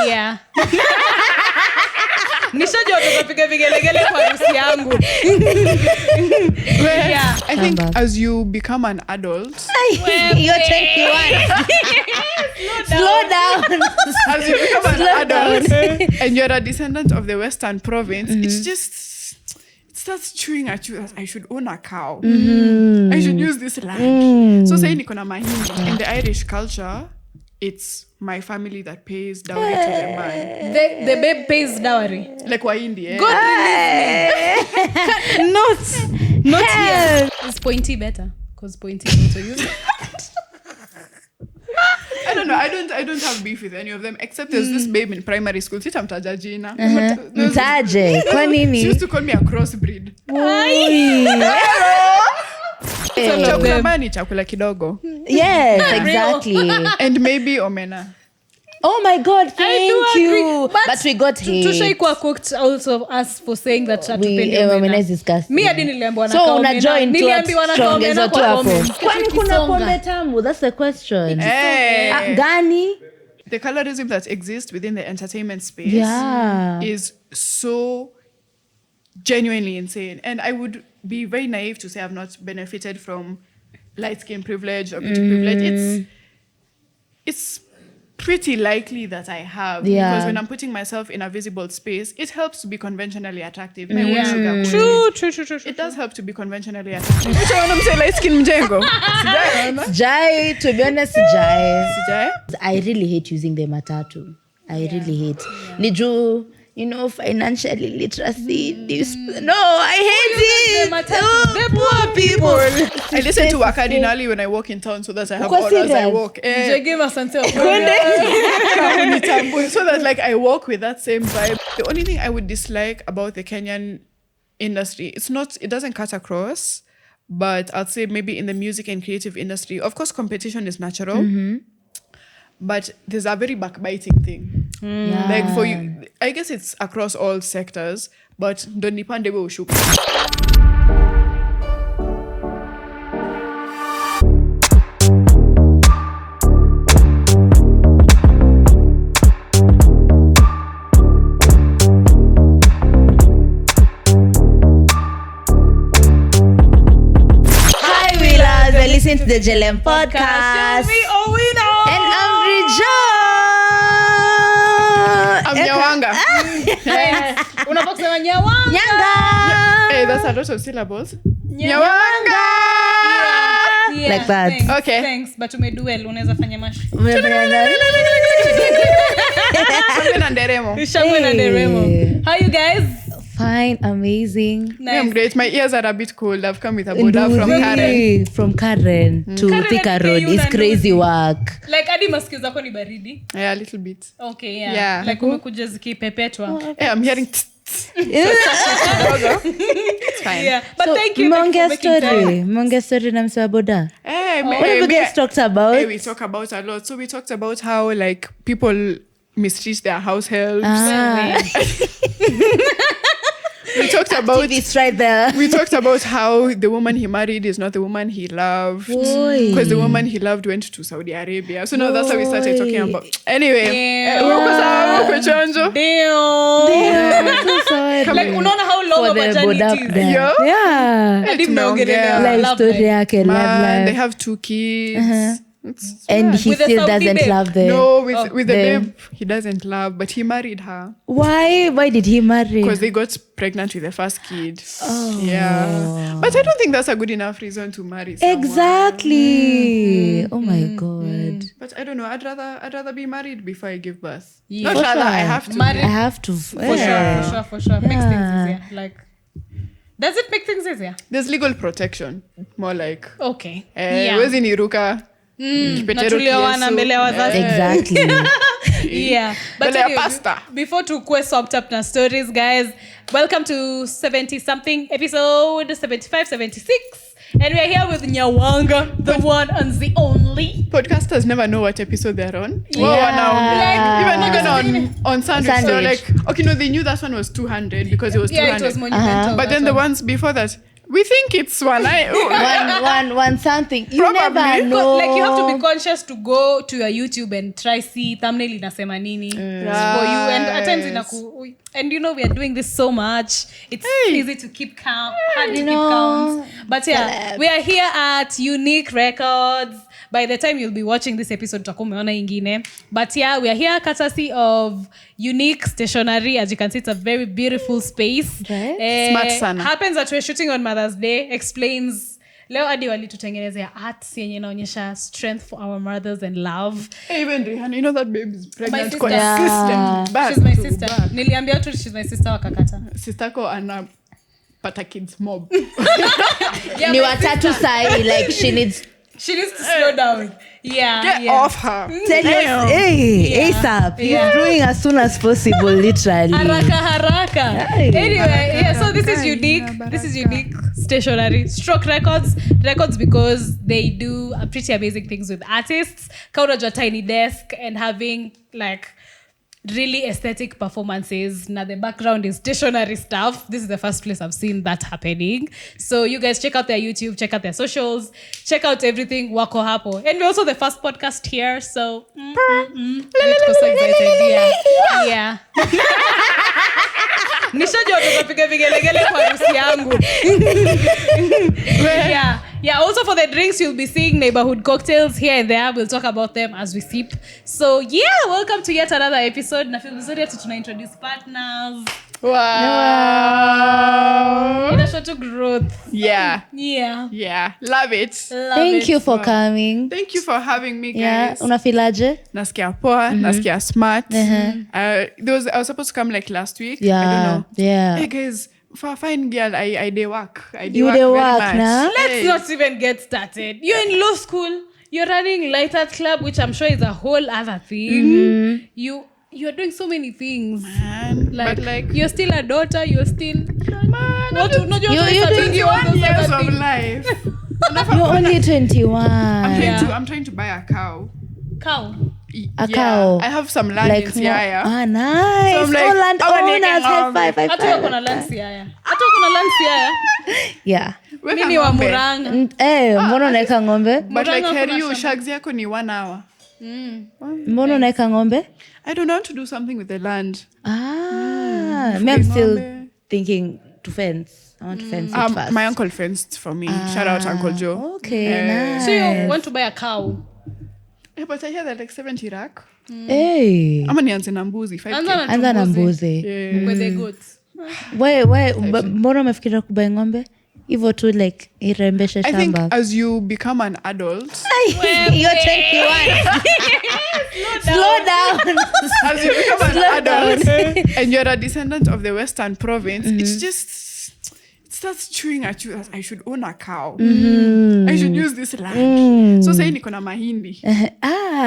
Yeah. Nishajua tutapiga vigelegele kwa harusi yangu. Yeah. I think as you become an adult, you're 21. Slow down. As you become an adult and you're a descendant of the Western province, it starts chewing at you that I should own a cow. I should use this land. So say niko na mahindi. In the Irish culture, it's my family that pays dowry to the man. The babe pays dowry. Like wahindi, eh? God release me. Not here. Is Pointy better? Because Pointy also use it. I don't know. I don't have beef with any of them except there's this babe in primary school. Sitamtaja jina. Mtaje. Kwa nini? She used to call me a crossbreed. Chakula bani chakula kidogo. Yes, exactly. And maybe omena. Oh my God, thank you. But we got hate. Tushaikuwa cooked also us for saying that hatupendi omena. Me hadi niliambiwa na so una join niliambiwa na omena kwa comments. Kwani kuna pombe tamu? That's the question. Gani? The colorism that exists within the entertainment space is so genuinely insane. And I would be very naive to say I've not benefited from light-skin privilege or beauty privilege. It's pretty likely that I have. Because when I'm putting myself in a visible space, it helps to be conventionally attractive. True. It does help to be conventionally attractive. Ushaiona mse light-skin Mjengo? Sijai, to be honest, sijai. Sijai? I really hate using the matatu. I really hate. Niju, financially literacy. No, I hate it. The poor people. I listen to Wakadinali when I walk in town so that I have order as I walk. So that like I walk with that same vibe. The only thing I would dislike about the Kenyan industry, it doesn't cut across, but I'd say maybe in the music and creative industry, of course competition is natural. But there's a very backbiting thing. Like for you, I guess it's across all sectors, but don't nipande we ushuka. Hi, Wheelers. I listen to the JLM podcast. And I'm I'm Nyawangaa. Unataka kusema Nyawangaa? Nyawangaa. Hey, that's a lot of syllables. Nyawangaa. Yeah, Like that. Thanks, Okay. Thanks, but umeduel, unaweza fanya mash. Shangwe na nderemo. How you guys? Fine, amazing. Nice. I'm great. My ears are a bit cold. I've come with a Buddha from Karen. From Karen to Karen Thika Road. and It's crazy work. Like hadi masikio zako ni baridi. Yeah, a little bit. Okay, yeah. Yeah. Like umekuja zikipepetwa. Hey, I'm hearing It's fine. Yeah. But So, thank you for making time. Monge story na msewa boda. Hey, What have you guys talked about? Hey, we talk about a lot. So we talked about how like people mistreat their house helps. We talked about It's right there. we talked about how the woman he married is not the woman he loved, because the woman he loved went to Saudi Arabia. So now that's how we started talking about. Anyway, Damn. Damn. So sorry. Like unaona how long of a journey it is. Yeah. Hadi mnaongelea Life love story life. yake, love Man, they life. have 2 kids. And he With the still Saudi doesn't babe. love them. No, with the them. babe, he doesn't love, but he married her Why? Why did he marry? because they got pregnant with the first kid. Yeah, but I don't think that's a good enough reason to marry someone. Exactly. Oh my God. But I don't know. I'd rather be married before I give birth. Yeah. Not For rather, sure. I have to. Married. I have to. For sure. Makes things easier. Like, does it make things easier? There's legal protection. More like Okay. wezi niruka. Kipetero Natuliwana kiesu. mbele ya wazazi. Exactly. Yeah. But Mbele ya anyway, pasta. before tukue swapped up na stories, guys, welcome to 70-something episode 75, 76. And we are here with Nyawangaa, the one and the only. Podcasters never know what episode they're on. Even on Sandwich. So Sandwich. like, okay, no, they knew that one was 200 because it was 200. Yeah, it was monumental. But then the ones before that, We think it's one something. You Probably. never know. Like you have to be conscious to go to your YouTube and try see thumbnail inasema nini for you, and at times and you know we are doing this so much, it's easy to keep count, hard to keep count, but yeah, we are here at Unique Records. By the time you'll be watching this episode tutakuwa umeona ingine, but yeah, we are here courtesy of Unique Stationery. As you can see, it's a very beautiful space. Smart sana. Happens that we're shooting on Mother's Day. Explains leo hadi walitutengenezea art yenye inaonyesha strength for our mothers and love. Even Rihanna, you know that baby is pregnant. My sister. Consistent. Back She's my to sister. back. Niliambia tu she's my sister wakakata. Sisterko anapata kids mob. Yeah, Ni my watatu sister. sahi, like she needs to slow down. Yeah. Get off her. tell us, hey, ASAP. Yeah. He's doing as soon as possible, literally. Haraka. Hey. Anyway, yeah, so this is Unique. This is Unique Stationery. Stroke Records because they do pretty amazing things with artists. Kauna your tiny desk and having like really aesthetic performances. Now the background is stationary stuff. This is the first place I've seen that happening. So you guys check out their YouTube, check out their socials, check out everything wako hapo. And we're also the first podcast here, so so excited. Yeah. Nishajua tutapiga vigelegele kwa harusi yangu. Yeah, also for the drinks you'll be seeing neighborhood cocktails here and there. We'll talk about them as we sip. So yeah, welcome to yet another episode. Na feel vizuri ati tuna introduce partners. Wow. Inashow to growth. Yeah. Love it. Thank you for coming. Thank you for having me, Yeah, guys. unafilaje? Nasikia poa, nasikia smart. I was supposed to come like last week. I don't know. Yeah. Hey guys, for a fine girl, I dey work. You dey very work, much. nah? Let's not even get started. You're in law school. You're running Light Art Club, which I'm sure is a whole other thing. You're doing so many things. Man, Like, but like you're still a daughter. You're still man, You're 21 years of life. You're only 21. I'm trying to buy a cow. Cow. A cow. I have some land in Siaya. Ah, nice. So I'm like, all land I'm owners. making High five, high Hata wako five. na land Siaya. Hata wako na land Siaya. Yeah. Weka Mimi wa ng'ombe. Muranga. Mbona unaeka ng'ombe? But like Muranga heri kuna shags yako ni 1 hour. Mbona unaeka ng'ombe? I don't want to do something with the land. Me, I'm still ng'ombe. thinking to fence. I want to fence it first. My uncle fenced for me. Shout out Uncle Joe. Okay, nice. So you want to buy a cow? Yeah, but I hear that like 70 rack. Hey. Ama nianze na mbuzi 5K. Anza na mbuzi. With the goats. Mbona umefikiria kubai ng'ombe? Hivyo tu like irembeshe I think shamba. as you become an adult, You're 21. Slow down. as you become an Slow adult and you're a descendant of the Western province, it's just it starts chewing at you that I should own a cow. I should use this land. So say niko na mahindi.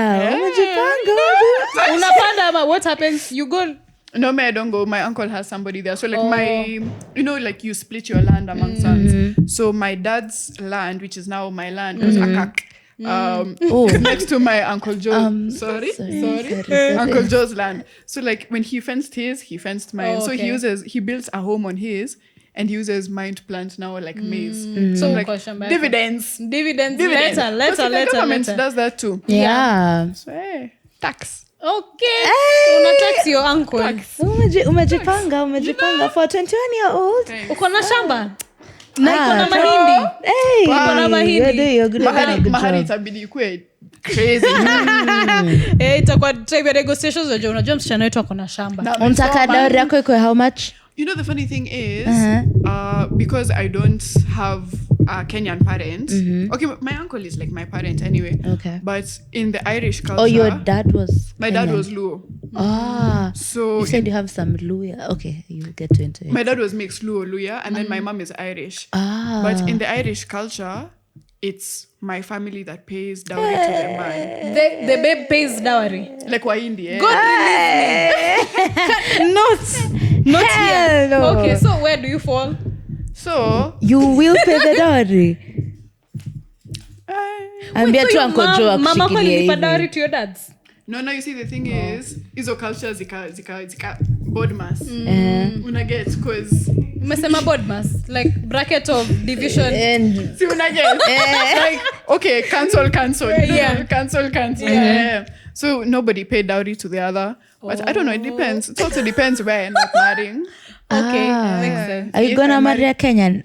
Umejipanga. Unapanda ama what happens? You go. No, I don't go. My uncle has somebody there. So like like you split your land among sons. So my dad's land, which is now my land, was akak. Next to my Uncle Joe. Sorry. Uncle Joe's land. So like when he fenced his, he fenced mine. Oh, So okay. he builds a home on his and uses mine to plant now like maize. So like question back. dividends. Dividends. Because the government Later. does that too. Yeah. So hey, tax. Okay. Una text your uncle. Umejipanga for a 21-year-old. Uko na shamba? Na iko na mahindi. Hey. Uko na mahindi. You're good. Mahari itabidi ikue crazy. Itakuwa time negotiations unajua msichana wetu ako na shamba. Unataka dowry yako iko how much? You know, the funny thing is, because I don't have a Kenyan parent. Okay, my uncle is like my parent anyway. Okay. But in the Irish culture, Oh, your dad was my dad was Luo. So you said you have some Luya. Okay, you get into it. my dad was mixed Luo, and then my mom is Irish. But in the Irish culture, it's my family that pays dowry to the man. The babe pays dowry. Like Wahindi, eh? God release me. Not here. No. Okay, so where do you fall? So, You will pay the dowry. Ambia tu your Uncle Joe mama akushikilie alilipa hivi. dowry to your dads? no, you see, the thing is, hizo culture zika board mass. Una get, because Umesema board mass, like bracket of division. And See when I get like okay, cancel. Yeah. Cancel. Yeah. So nobody paid dowry to the other. But I don't know, it depends. It also depends where I end up marrying. Okay, makes sense. are you If gonna I marry a Kenyan?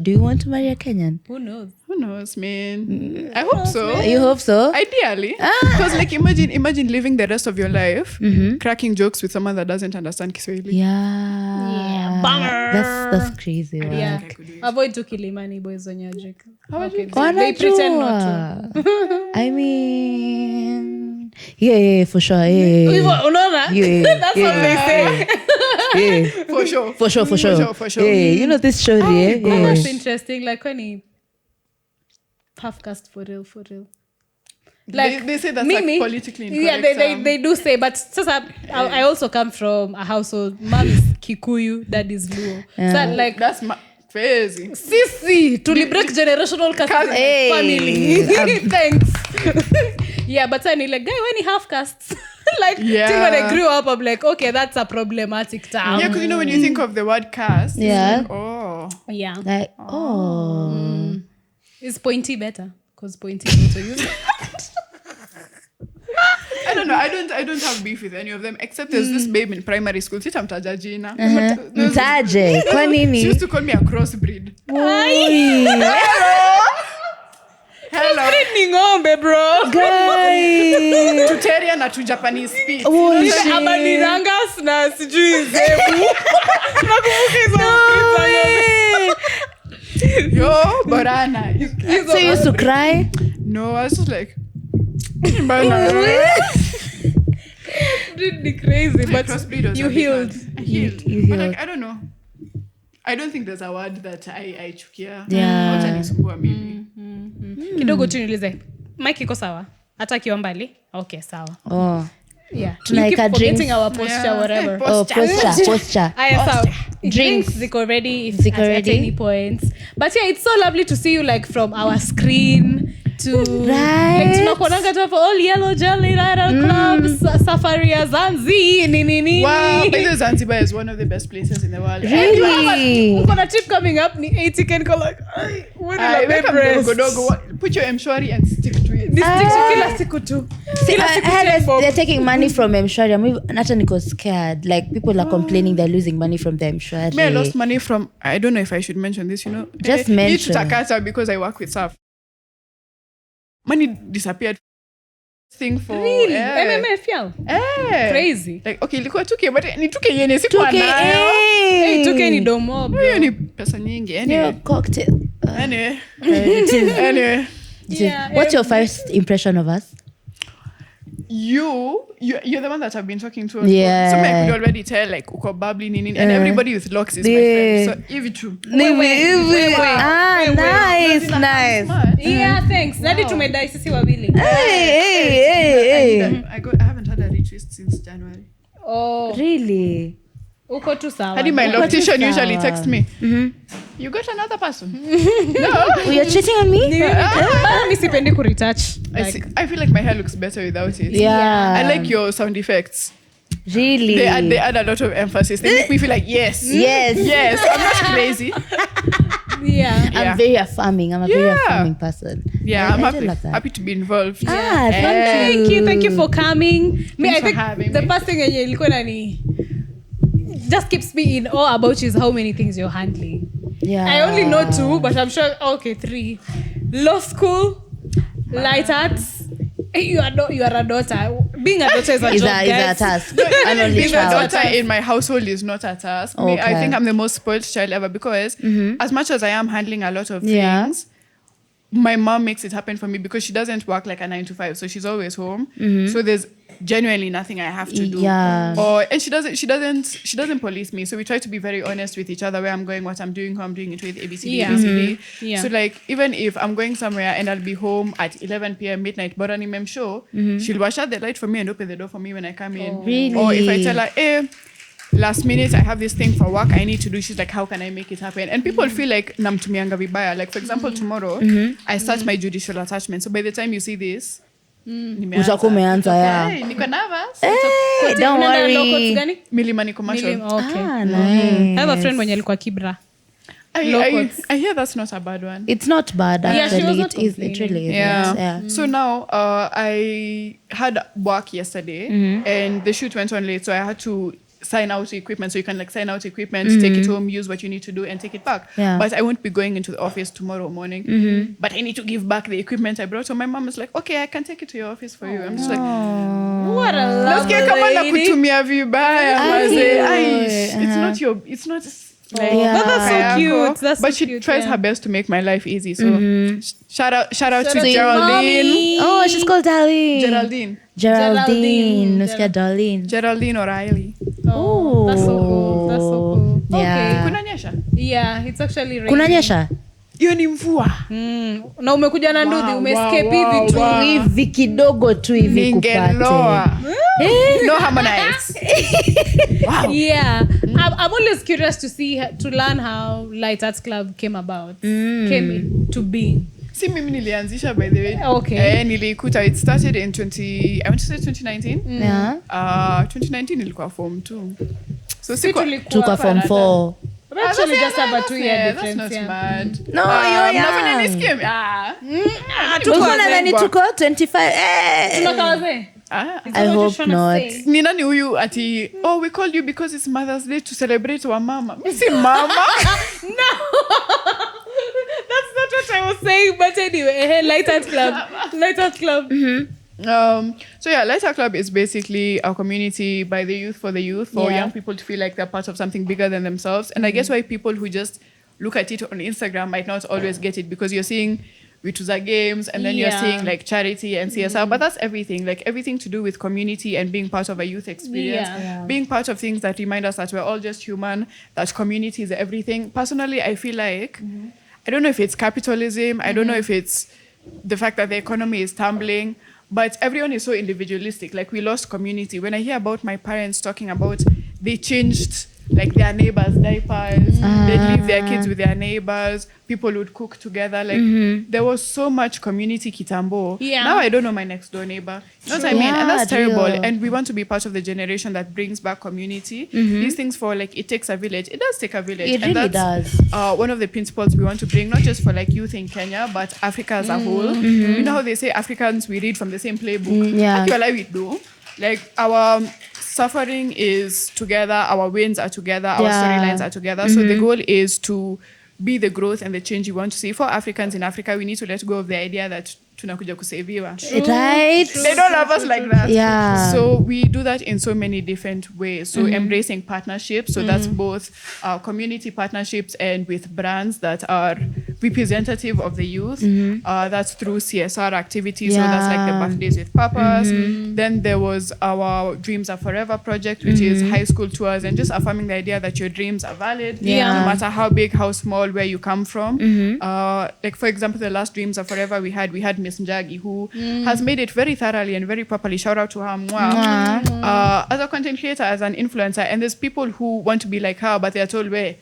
Do you want to marry a Kenyan? Who knows? Who knows, man? I hope so. You hope so? Ideally. Because like imagine living the rest of your life cracking jokes with someone that doesn't understand Kiswahili. Yeah. Bummer. That's crazy. Wow. Yeah. I could do it. Avoid to Kilimani boys on your joke. Okay. Wanajua. They pretend not to. I mean, yeah, for sure. Yeah. Unaona? Yeah, That's what they say. Yeah. For sure. For sure. For sure. Yeah, you know this story, yeah? Oh, Yeah. that's interesting. Like when he half cast for real. They say that's Mimi, like politically incorrect. Yeah, they do say, but I also come from a household. Mom is Kikuyu, dad is Luo. So like That's crazy. Sisi, to break generational caste in my Hey. family. Thanks. Yeah, but then like guy when he half casts. Like Yeah. till when I grew up, I'm like, okay, that's a problematic town. Yeah, because you know when you think of the word caste, Yeah. it's like, oh. Yeah. Like, oh. Is pointy better? Because pointy is also used. I don't know. I don't have beef with any of them except there's this babe in primary school. Sitamtaja jina. Mtaje, kwa She nini? used to call me a crossbreed. Oi. Hello. Ni ng'ombe, bro. Guy. Tuteria na tu Japanese speech. Oh, Ile shit. abanirangas na sijui zebu. Nakumbuka hizo Yo, Borana. So you used to cry? No, I was just like, Bana. Really crazy, but Crossbreed was you a big healed. one. I healed. You But healed. like, I don't know. I don't think there's a word that I chukia. Yeah. Wacha nisumbua mimi. Kidogo tu niulize. Mike iko sawa? Hata kiwa mbali? Okay, sawa. Oh. Yeah. Tunaeka You keep forgetting drinks. our posture, Yeah. whatever. Oh, posture. Aya, sawa. Drinks. Ziko ready if Ziko at ready. any points. But yeah, it's so lovely to see you like from our screen to Right. like tunakuonanga tu hapo all yellow jelly rider clubs, safari ya Zanzi nini. Wow, I think Zanzibar is one of the best places in the world. Really? Uko na trip coming up ni 80 can go like ay, what I the wake up breast. dogo. Put your mshwari and stick to it. This thing kila siku tu. See, Kila I siku heard check box. they're taking money from Mshwari. Nata niko scared. Like people are complaining they're losing money from the Mshwari. Me, I lost money from, I don't know if I should mention this, you know. Just Need mention. to Takata because I work with staff. Money disappeared. Thing for Really? MMF yao. Crazy. Like okay, ilikuwa 2K but ni 2K yenye sikuwa nayo. Hey, tuke ni domo bro. Hiyo ni pesa nyingi. Anyway. Yeah, cocktail. Anyway. Priorities. Anyway. Yeah, What's your first impression of us? You're the one that I've been talking to. Yeah. So I could already tell like uko bubbly nini and everybody with locks is my Yeah. friend. So if true. wait. Nice. Smart. Yeah, thanks. Nadi tumedai sisi wawili. Hey. I haven't had a retwist since January. Oh, Really? uko tu sawa. Hadi my Uko tu loctician sawa. usually texts me. You got another person? Oh, you're cheating on me? Mimi sipendi kuretouch. I feel like my hair looks better without it. Yeah. I like your sound effects. Really? They add a lot of emphasis. They make me feel like yes. Yes. Yes. I'm not crazy. Yeah. Yeah. I'm very affirming. I'm a very Yeah. affirming person. Yeah, I'm I do happy. love that. Happy to be involved. Thank you for coming. Thanks I for think having the me. first thing yenye ilikuwa nani just keeps me in awe about you is how many things you're handling. Yeah. I only know 2, but I'm sure 3. Law school, light arts. You are a daughter. Being a daughter is a Is job, a guys. task. I'm only Being a child. daughter in my household is not a task. Me, I Okay. think I'm the most spoiled child ever because as much as I am handling a lot of Yeah. things, my mom makes it happen for me because she doesn't work like a 9 to 5, so she's always home. So there's genuinely nothing I have to do. Yeah. And she doesn't police me. So we try to be very honest with each other, where I'm going, what I'm doing, who I'm doing it with, ABCD, Yeah. ABCD. Yeah. So like even if I'm going somewhere and I'll be home at 11 p.m. midnight, but on mem show, she'll wash out the light for me and open the door for me when I come in. Really? Or if I tell her, last minute I have this thing for work I need to do, she's like, how can I make it happen? And people feel like namtumianga vibaya. Like for example, tomorrow I start my judicial attachment. So by the time you see this, nimeanza. Utakuwa umeanza, yeah. Hey, niko nervous. don't Unaenda worry. low coats gani? Milimani Commercial. Okay. Nice. I have a friend mwenye alikuwa Kibra. I hear that's not a bad one. It's not bad Yeah, she actually. was not It really is. Yeah. Yeah. So now I had work yesterday and the shoot went on late, so I had to sign out the equipment. So you can like sign out equipment, take it home, use what you need to do, and take it back. Yeah. But I won't be going into the office tomorrow morning. But I need to give back the equipment I brought. So my mom is like, okay, I can take it to your office for you. I'm just like, What a lovely nasikia kama lady. nakutumia vibaya mazee. It's not like, Yeah. But that's so kayako. cute. That's but so she cute, tries yeah. her best to make my life easy. So shout out to out to Geraldine. mommy. Oh, she's called Darlene. Geraldine. Nuska Darlene. Geraldine O'Reilly. Oh, that's so cool. That's so cool. Yeah. Kuna nyesha? Yeah, it's actually raining. Kunanyesha? Hiyo ni mvua. Na umekuja na ndudhi, umeescape hivi tu. Hivi kidogo tu hivi kupate. Ningeloa. No Harmonize. Wow. Yeah. I'm always curious to learn how Light Arts Club came about. Came into being. Si mimi nilianzisha by the way. Okay. Nilikuta it started in 2019. Yeah. 2019 ilikuwa form 2. So Si tulikuwa Tuka form hapa. 4. We actually just have a 2-year That's difference. not Yeah. mad. No, you're mnafanya young. niskim. Tuko na nani tuko 25. Tunaka wazee. I hope not. Ni nani huyu ati we called you because it's Mother's Day to celebrate wa mama. Mi si mama. No. That's not what I was saying, but anyway, Light Arts Club. Light Arts Club. So yeah, Light Art Club is basically a community by the youth for the youth, for Yeah. young people to feel like they're part of something bigger than themselves. And I guess why people who just look at it on Instagram might not always get it, because you're seeing Vituza games and then you're Yeah. seeing like charity and CSR, but that's everything, like everything to do with community and being part of a youth experience, being part of things that remind us that we're all just human, that community is everything. Personally, I feel like, I don't know if it's capitalism, I don't know if it's the fact that the economy is tumbling, but everyone is so individualistic. Like, we lost community. When I hear about my parents talking about they changed like their neighbors' diapers, they'd leave their kids with their neighbors, people would cook together. Like, there was so much community kitambo. Yeah. Now I don't know my next door neighbor. You know what I mean? And that's Yeah, terrible. true. And we want to be part of the generation that brings back community. These things for like, it takes a village. It does take a village. It and really that's, does. one of the principles we want to bring, not just for like youth in Kenya, but Africa as a whole. You know how they say Africans, we read from the same playbook. Yeah. Actually, we do. Like, our suffering is together, our wins are together, our storylines are together. So the goal is to be the growth and the change you want to see. For Africans in Africa, we need to let go of the idea that tunakuja kuseviwa. Right? They don't love us like that. Yeah. So we do that in so many different ways. So embracing partnerships. So that's both community partnerships and with brands that are representative of the youth. That's through CSR activities. So that's like the birthdays with purpose. Then there was our Dreams Are Forever project, which is high school tours and just affirming the idea that your dreams are valid. Yeah. No matter how big, how small, where you come from. Like, for example, the last Dreams Are Forever we had Miss Njagi, who has made it very thoroughly and very properly. Shout out to her. As a content creator, as an influencer, and there's people who want to be like her, but they're told, where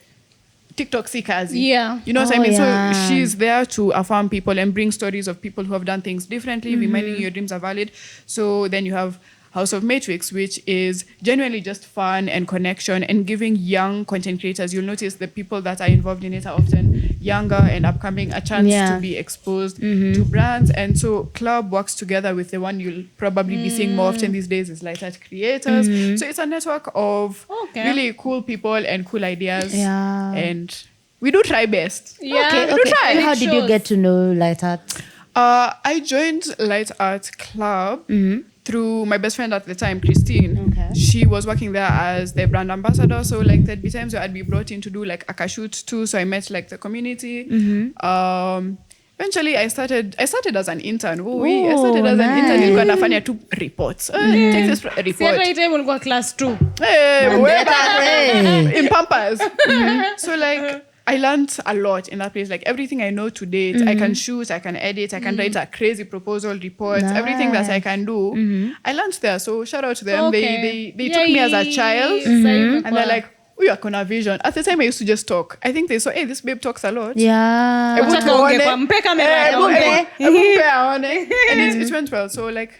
TikTok si kazi. Yeah. You know what I Oh, mean? yeah. So she's there to affirm people and bring stories of people who have done things differently, reminding you your dreams are valid. So then you have House of Matrix, which is genuinely just fun and connection and giving young content creators, you'll notice the people that are involved in it are often younger and upcoming, a chance to be exposed to brands. And so Club works together with the one you'll probably be seeing more often these days is Light Art Creators. So it's a network of really cool people and cool ideas. Yeah. And we do try best. Yeah. Okay. try. And how did you get to know Light Art? I joined Light Art Club through my best friend at the time, Christine. Okay. She was working there as the brand ambassador. So like there'd be times where I'd be brought in to do like a shoot too. So I met like the community. Eventually I started as an intern. I started as an intern. Nilikuwa nafanya tu reports. Take this report. Si hata hii time ulikuwa class 2. Hey, way back Hey. in Pampers. So like I learned a lot in that place. Like everything I know to date, I can shoot, I can edit, I can write a crazy proposal report, everything that I can do. I learned there. So shout out to them. Okay. They took me as a child and they're like, we are gonna vision. At the time I used to just talk. I think they saw, hey, this babe talks a lot. Yeah. Hebu tuone. Mpe kamera. Hebu mpe aone. And it went well. So like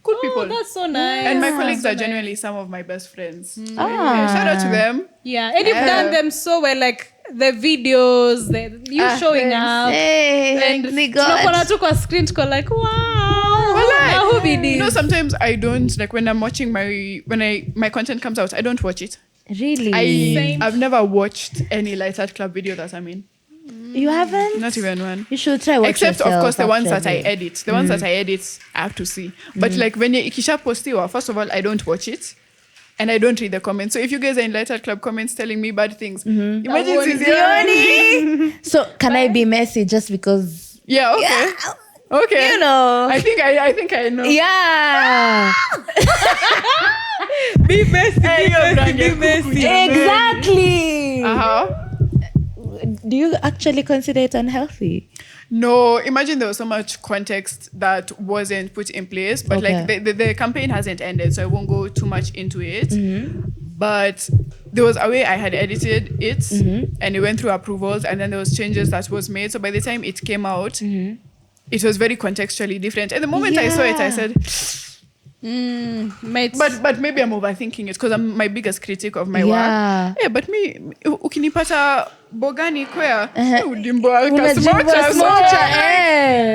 Cool people. That's so nice. And my colleagues so are nice. genuinely some of my best friends. Yeah, shout out to them. Yeah, and you've done them so well, like the videos, you showing thanks. up. Hey, And thank God. tunakona tu kwa screen tuko like, wow. Walai. Now who be this? You know, sometimes I don't, like when I'm watching my content comes out, I don't watch it. Really? I've never watched any Light Art Club video that I'm in. You haven't? Not even one. You should try watch Except yourself, of course the ones that I actually. edit. The ones that I edit, I have to see. But like when ikisha postiwa, first of all, I don't watch it. And I don't read the comments. So if you guys are in Light Art Club comments telling me bad things, imagine Zizioni. So can I be messy just because? Yeah, okay. Okay. You know. I think I know. Yeah. Be messy, Hey, you're brand new messy. cuckoo. Exactly. Uh-huh. Do you actually consider it unhealthy? No, imagine there was so much context that wasn't put in place, but like the campaign hasn't ended, so I won't go too much into it. But there was a way I had edited it, and it went through approvals, and then there was changes that was made. So by the time it came out, it was very contextually different. And the moment I saw it, I said, but maybe I'm overthinking it because I'm my biggest critic of my work. Yeah, but me, ukinipata bogani kwea, udimbo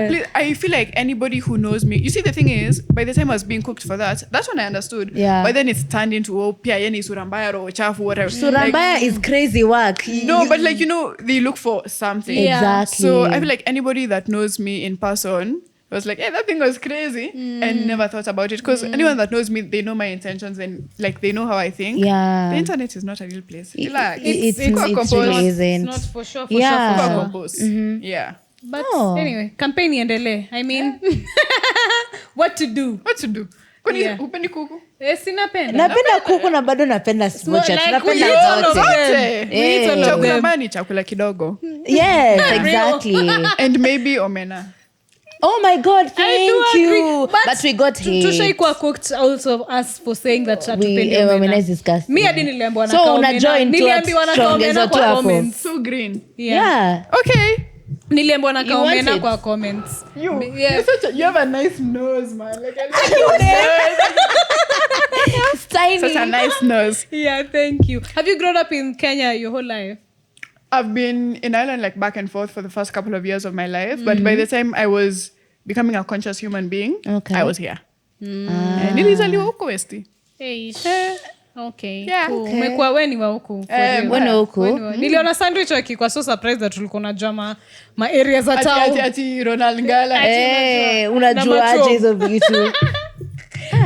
Please, I feel like anybody who knows me, you see, the thing is, by the time I was being cooked for that's when I understood. Yeah. But then it's turned into pia yeni surambaya or chafu, whatever. Surambaya is crazy work. No, but like, you know, they look for something. Yeah. Exactly. So I feel like anybody that knows me in person was like, hey, that thing was crazy, and never thought about it. Because anyone that knows me, they know my intentions and like they know how I think. Yeah. The internet is not a real place. Relax. It's composed. really isn't. Not for sure. Yeah. Kwa compose. Yeah. But anyway, campaign iendelee. I mean, what to do? Kwani Yeah. hupendi kuku? Sinapenda. Napenda kuku na bado napenda smocha. like Napenda we all of zote. them. We eat all of Chakula them. mbaya ni chakula kidogo. Yes, exactly. And maybe omena. Oh my God, thank agree. you. But we got hate. Tushaikuwa cooked also us for saying that hatupendi omena. Omena is disgusting. Mi hadi niliambiwa na So kaomena. una join tu Niliambiwa na tuongeze kaomena tu kwa hapo. comments. So green. Yeah. Okay. Niliambiwa na You kaomena want it? kwa comments. You, Yeah. you have a nice nose, man. Like It's tiny. such a nice nose. Yeah, thank you. Have you grown up in Kenya your whole life? I've been in Ireland like back and forth for the first couple of years of my life, but by the time I was becoming a conscious human being, I was here. And nilizaliwa huko Westi. Hey. Okay. Yeah. Cool. Okay. Umekuwa weni wa huku. for real. Weno huku. Weni wa- Niliona sandwich wakikuwa so surprised that tulikuwa najua ma area za town. Ati Ronald Ngala. Unajua Number aje two. hizo vitu.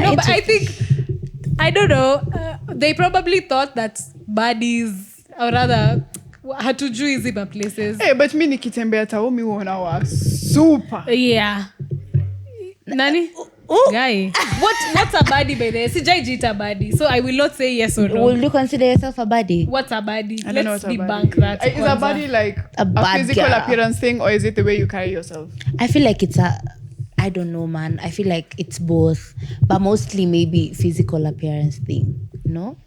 No, but I think, I don't know, they probably thought that baddies, or rather, hatujui hizi ma places. Hey, but mi nikitembea tao mi huona wa super. Yeah. Nani? Guy. What's a baddie by the way? Sijaijita baddie, so I will not say yes or no. Will you consider yourself a baddie? What's a baddie? I don't know Let's what a debunk body that. is. Is a body like A bad physical girl. appearance thing, or is it the way you carry yourself? I feel like I don't know, man. I feel like it's both, but mostly maybe physical appearance thing, no?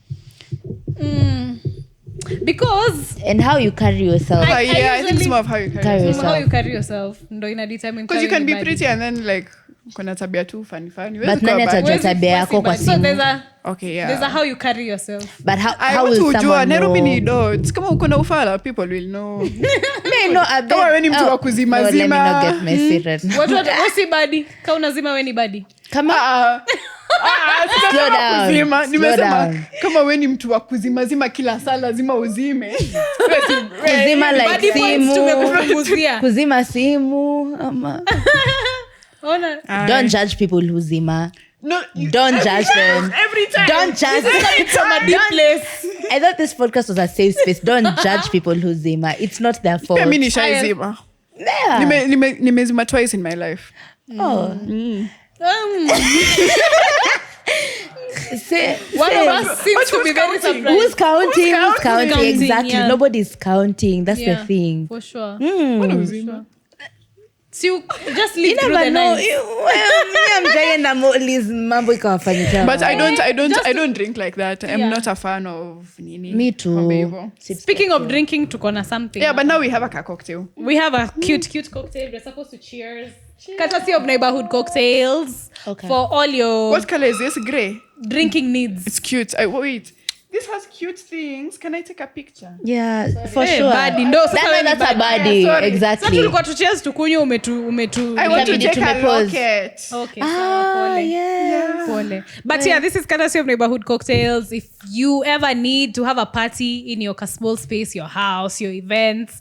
Because And how you carry yourself. I think it's usually- more of how you carry Carry yourself. how yourself. you carry yourself ndo ina determine Because you kama can be ni pretty baddie. and then like kuna tabia tu funny. But nani atajua tabia yako kwa So simu? there's a Okay, how you carry yourself. But how I how want will to jua someone Nairobi know? ni dots. Kama uko na ufala, people will know. Me, no, I bet. Kama wewe ni mtu wa kuzima no, let me zima. not get messy right now. Wasi badi ka unazima we ni badi. Kama Sasa Slow kama down. kuzima, Slow nimesema down. kama wewe ni mtu wa kuzima zima kila saa lazima uzime. kuzima like Badi points simu, tumekupunguzia. kuzima simu ama Ona. don't judge people who zima. No, Don't judge them. Every time. Don't judge From a deep place. I thought this podcast was a safe space. Don't judge people who zima. It's not their fault. Pia mimi nishaizima. Yeah. Nimezima twice in my life. Oh. One of us seems to be very surprised. Who's counting? Who's Who's counting? counting? Exactly. Yeah. Nobody's counting. That's the thing. For sure. Mbona uzima? you just live through the night. But I don't drink like that. I'm not a fan of nini. Me too. Speaking of drinking, tuko na something. Yeah, but now we have a cocktail. We have a cute cocktail. We're supposed to cheers. Courtesy of Neighborhood Cocktails. Okay. For all your What color is this? Gray. drinking needs. It's cute. Wait. This has cute things. Can I take a picture? Yeah, for Hey, sure. baddie. No, sasa That's a ni baddie. Yeah, sorry. Sasa Exactly. tulikuwa tu cheers tukunywe umetu. I want to Inabidi take a tumepause. locket. Okay, sawa, pole. Yeah. Pole. But yeah, this is courtesy of Neighborhood Cocktails. If you ever need to have a party in your small space, your house, your events,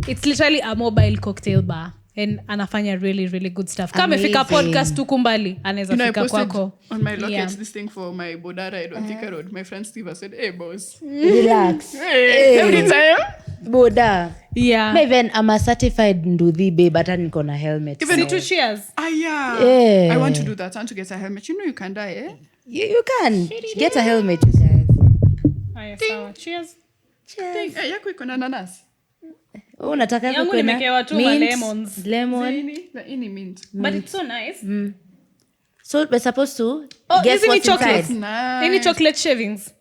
it's literally a mobile cocktail bar. And anafanya really, really good stuff. Kama fika podcast tukumbali, anaweza I fika posted kwako. on my locket Yeah. this thing for my bodara I don't think I wrote. My friend Steve said, hey, boss. Relax. Hey. Every time. Boda. Yeah. Even I'm a certified nduthi babe, but niko na helmet. Even See, two cheers. Yeah. Yeah. I want to do that. I want to get a helmet. You know you can die, eh? You can get a helmet, you guys. Haya, sawa. Cheers. Hey, yako iko na nanasi. Oh, nataka Yangu kukuwe na nimekewa tu mint, lemons. lemon. Ini mint. But it's so nice. So we're supposed to Oh, guess isn't it what's chocolate? inside. Nice. Any chocolate shavings?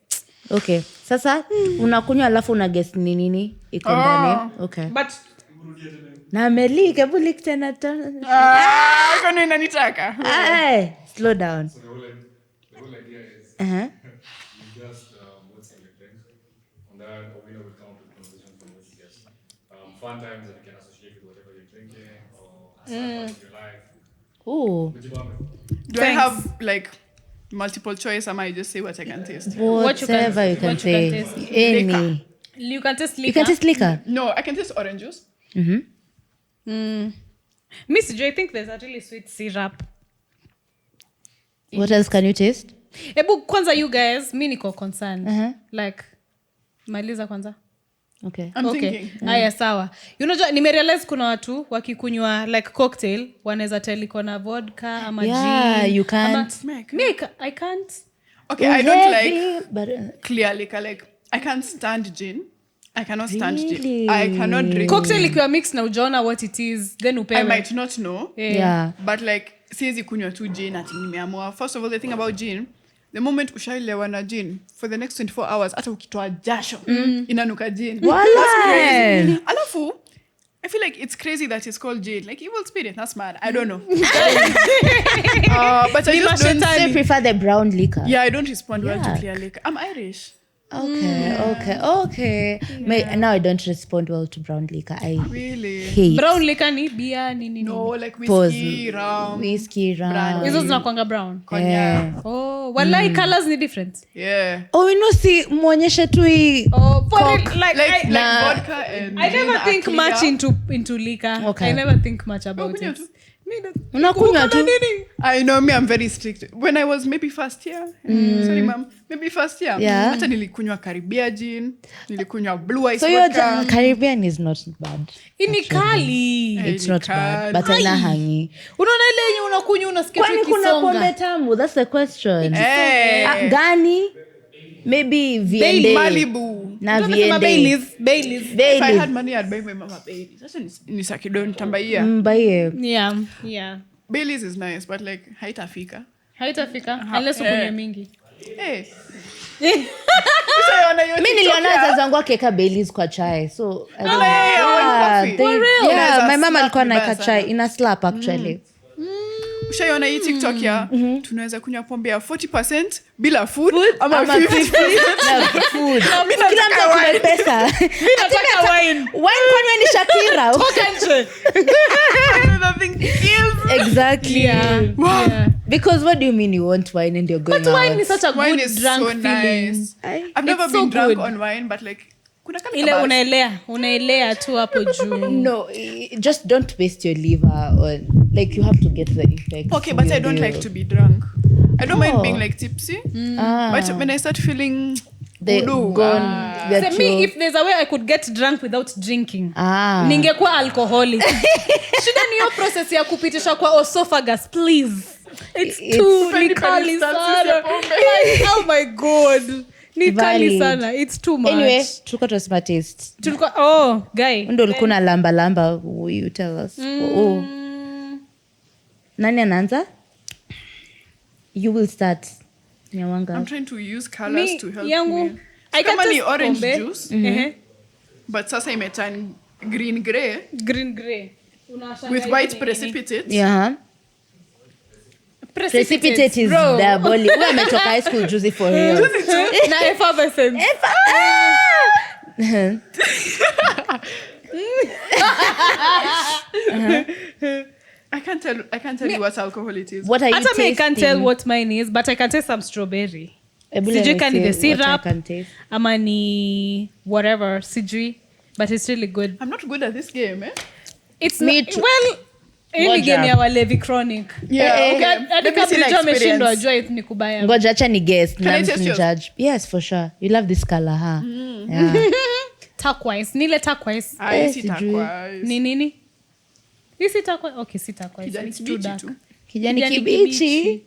Okay. Sasa unakunywa alafu una guess ni nini iko ndani. Okay. But Na melike hebu lick tena. Kwani unanitaka? Ay, slow down. So the whole idea is Uh-huh. you just what's in the drink, and then a winner will come up with conversation from which you guess. Fun times that you can associate with whatever you're drinking or aspirations of your life. Ooh. Do I have like multiple choice? Am I just say what I can taste? Whatever you can say. taste. Any. you can taste liquor. You can taste liquor. No, I can taste orange juice. Miss Jo, I think there's a really sweet syrup. What else can you taste? Ebu kwanza you guys, mi niko concerned. Uh-huh. Like, maliza kwanza. Okay. I'm Okay. thinking. Aya, sawa. Unajua nimerealize kuna watu wakikunywa like cocktail wanaweza tell iko na vodka ama Yeah, gin. you can't. I can't. Okay, I don't like Heavy, but clear liquor. Like I can't stand gin. I cannot stand Really? gin. I cannot drink. Cocktail ikiwa mix na ujaona what it is, then upewe. I might not know. yeah. But like siwezi kunywa tu gin ati nimeamua. First of all, the thing about gin, the moment ushailewa na gin for the next 24 hours hata ukitoa jasho inanuka gin. That's crazy. Alafu I feel like it's crazy that it's called gin. Like evil spirit, that's mad. I don't know. But I just don't So you prefer the brown liquor? Yeah, I don't respond well to Yuck. clear liquor. I'm Irish. Okay. Now I don't respond well to brown liquor. I Really? hate. Brown liquor ni beer nini. No, like Pause. whiskey, rum, Whiskey, rum. Brandy. Hizo zinakuanga brown. cognac. Yeah. Oh, walai colors ni different. Yeah. Oh, si muonyeshe tu hii. Oh, for Coke. it, like Like Nah. vodka and I gin never are think clear. much into liquor. Okay. I never think much about kunywa it. tu. Unakunywa tu. I know me, I'm very strict. When I was maybe first year, sorry ma'am, maybe first year, Yeah. hata nilikunywa Caribbean gin, nilikunywa blue ice So your vodka. Caribbean is not bad. Ini kali. It's not bad, Kali. but haina hangi. Unaona ile yenye unakunywa unasikia tu Kwani kuna pombe ikisonga. tamu? That's the question. Hey. Gani? Maybe V&A. Malibu. Na Tunasema V&A. Baileys. If I Baileys. had money, I'd buy my mama Baileys. Sasa ni sakido nitambaia. Mbaye. Yeah. Baileys is nice, but like haitafika. Haitafika unless ukunywe mingi. Hey. Ushaiona hiyo Mi TikTok niliona ya- wazazi wangu akiweka Baileys kwa chai. So I don't know. yeah, Yeah, coffee. they- For real? yeah, Inaweza my mama slap alikuwa vibaya naeka sana. chai. Ina slap actually. Ushaiona hii TikTok ya tunaweza kunywa pombe ya 40% bila food ama Ama 50%. Na food. nataka Kila mtu akuna wine. pesa. Nataka wine. Wine kwani ni Shakira. Toka nje. Nothing kills. Exactly. Yeah. Because what do you mean you want wine and you're going But wine out? is such a Wine good is drunk so feeling. nice. Ay. I've never It's so been drunk good. on wine, but like kuna kale Ile kabas. unaelea tu hapo juu. No, just don't waste your liver on, like, you have to get the effect. Okay, but I don't like to be drunk. I don't mind Oh. being like tipsy, Ah, but when I start feeling they voodoo, gone. They're So me, chill. if there's a way I could get drunk without drinking, Ningekuwa ningekuwa alcoholic. Shida ni hiyo process ya kupitisha kwa esophagus, please. It's too Very kali circumstances sana. ya pombe. Like, oh my god. Ni kali Valid. sana. It's too much. Anyway, tulikuwa tunasema taste. Tulikuwa guy. Ndo ulikuwa na lamba, will you tell us? Oh. Nani anaanza? You will start. Nyawangaa. I'm trying to use colors to help yangu me. I can Kama ni taste orange pombe. juice, but sasa imeturn green gray Green gray. with white precipitate. Yeah. Precipitate is bro. diabolic. Wewe ametoka high school juicy for real. Na effervescence. I can't tell you what alcohol it is. What are you Hata me I can't tell tasting? what mine is, but I can taste some strawberry. Ebu Sijui let me kani the see what I syrup can taste. ama ni whatever, sijui, but it's really good. I'm not good at this game, eh? It's Me not, too. well, hii Ngoja. game ya walevi chronic. Yeah, okay. Hadi Let me kama see the mlijua ameshindwa, experience. jua ni kubaya. Ngoja acha ni guess. Can I taste yours? Judge. Yes, for sure. You love this color, huh? Yeah. Turquoise. Nile turquoise. Ah, Eh, isi sijui. turquoise. Ni nini? Hii si turquoise. Okay, si turquoise. Kijani It's too kibichi dark. tu. Kijani Kijani kibichi. kibichi.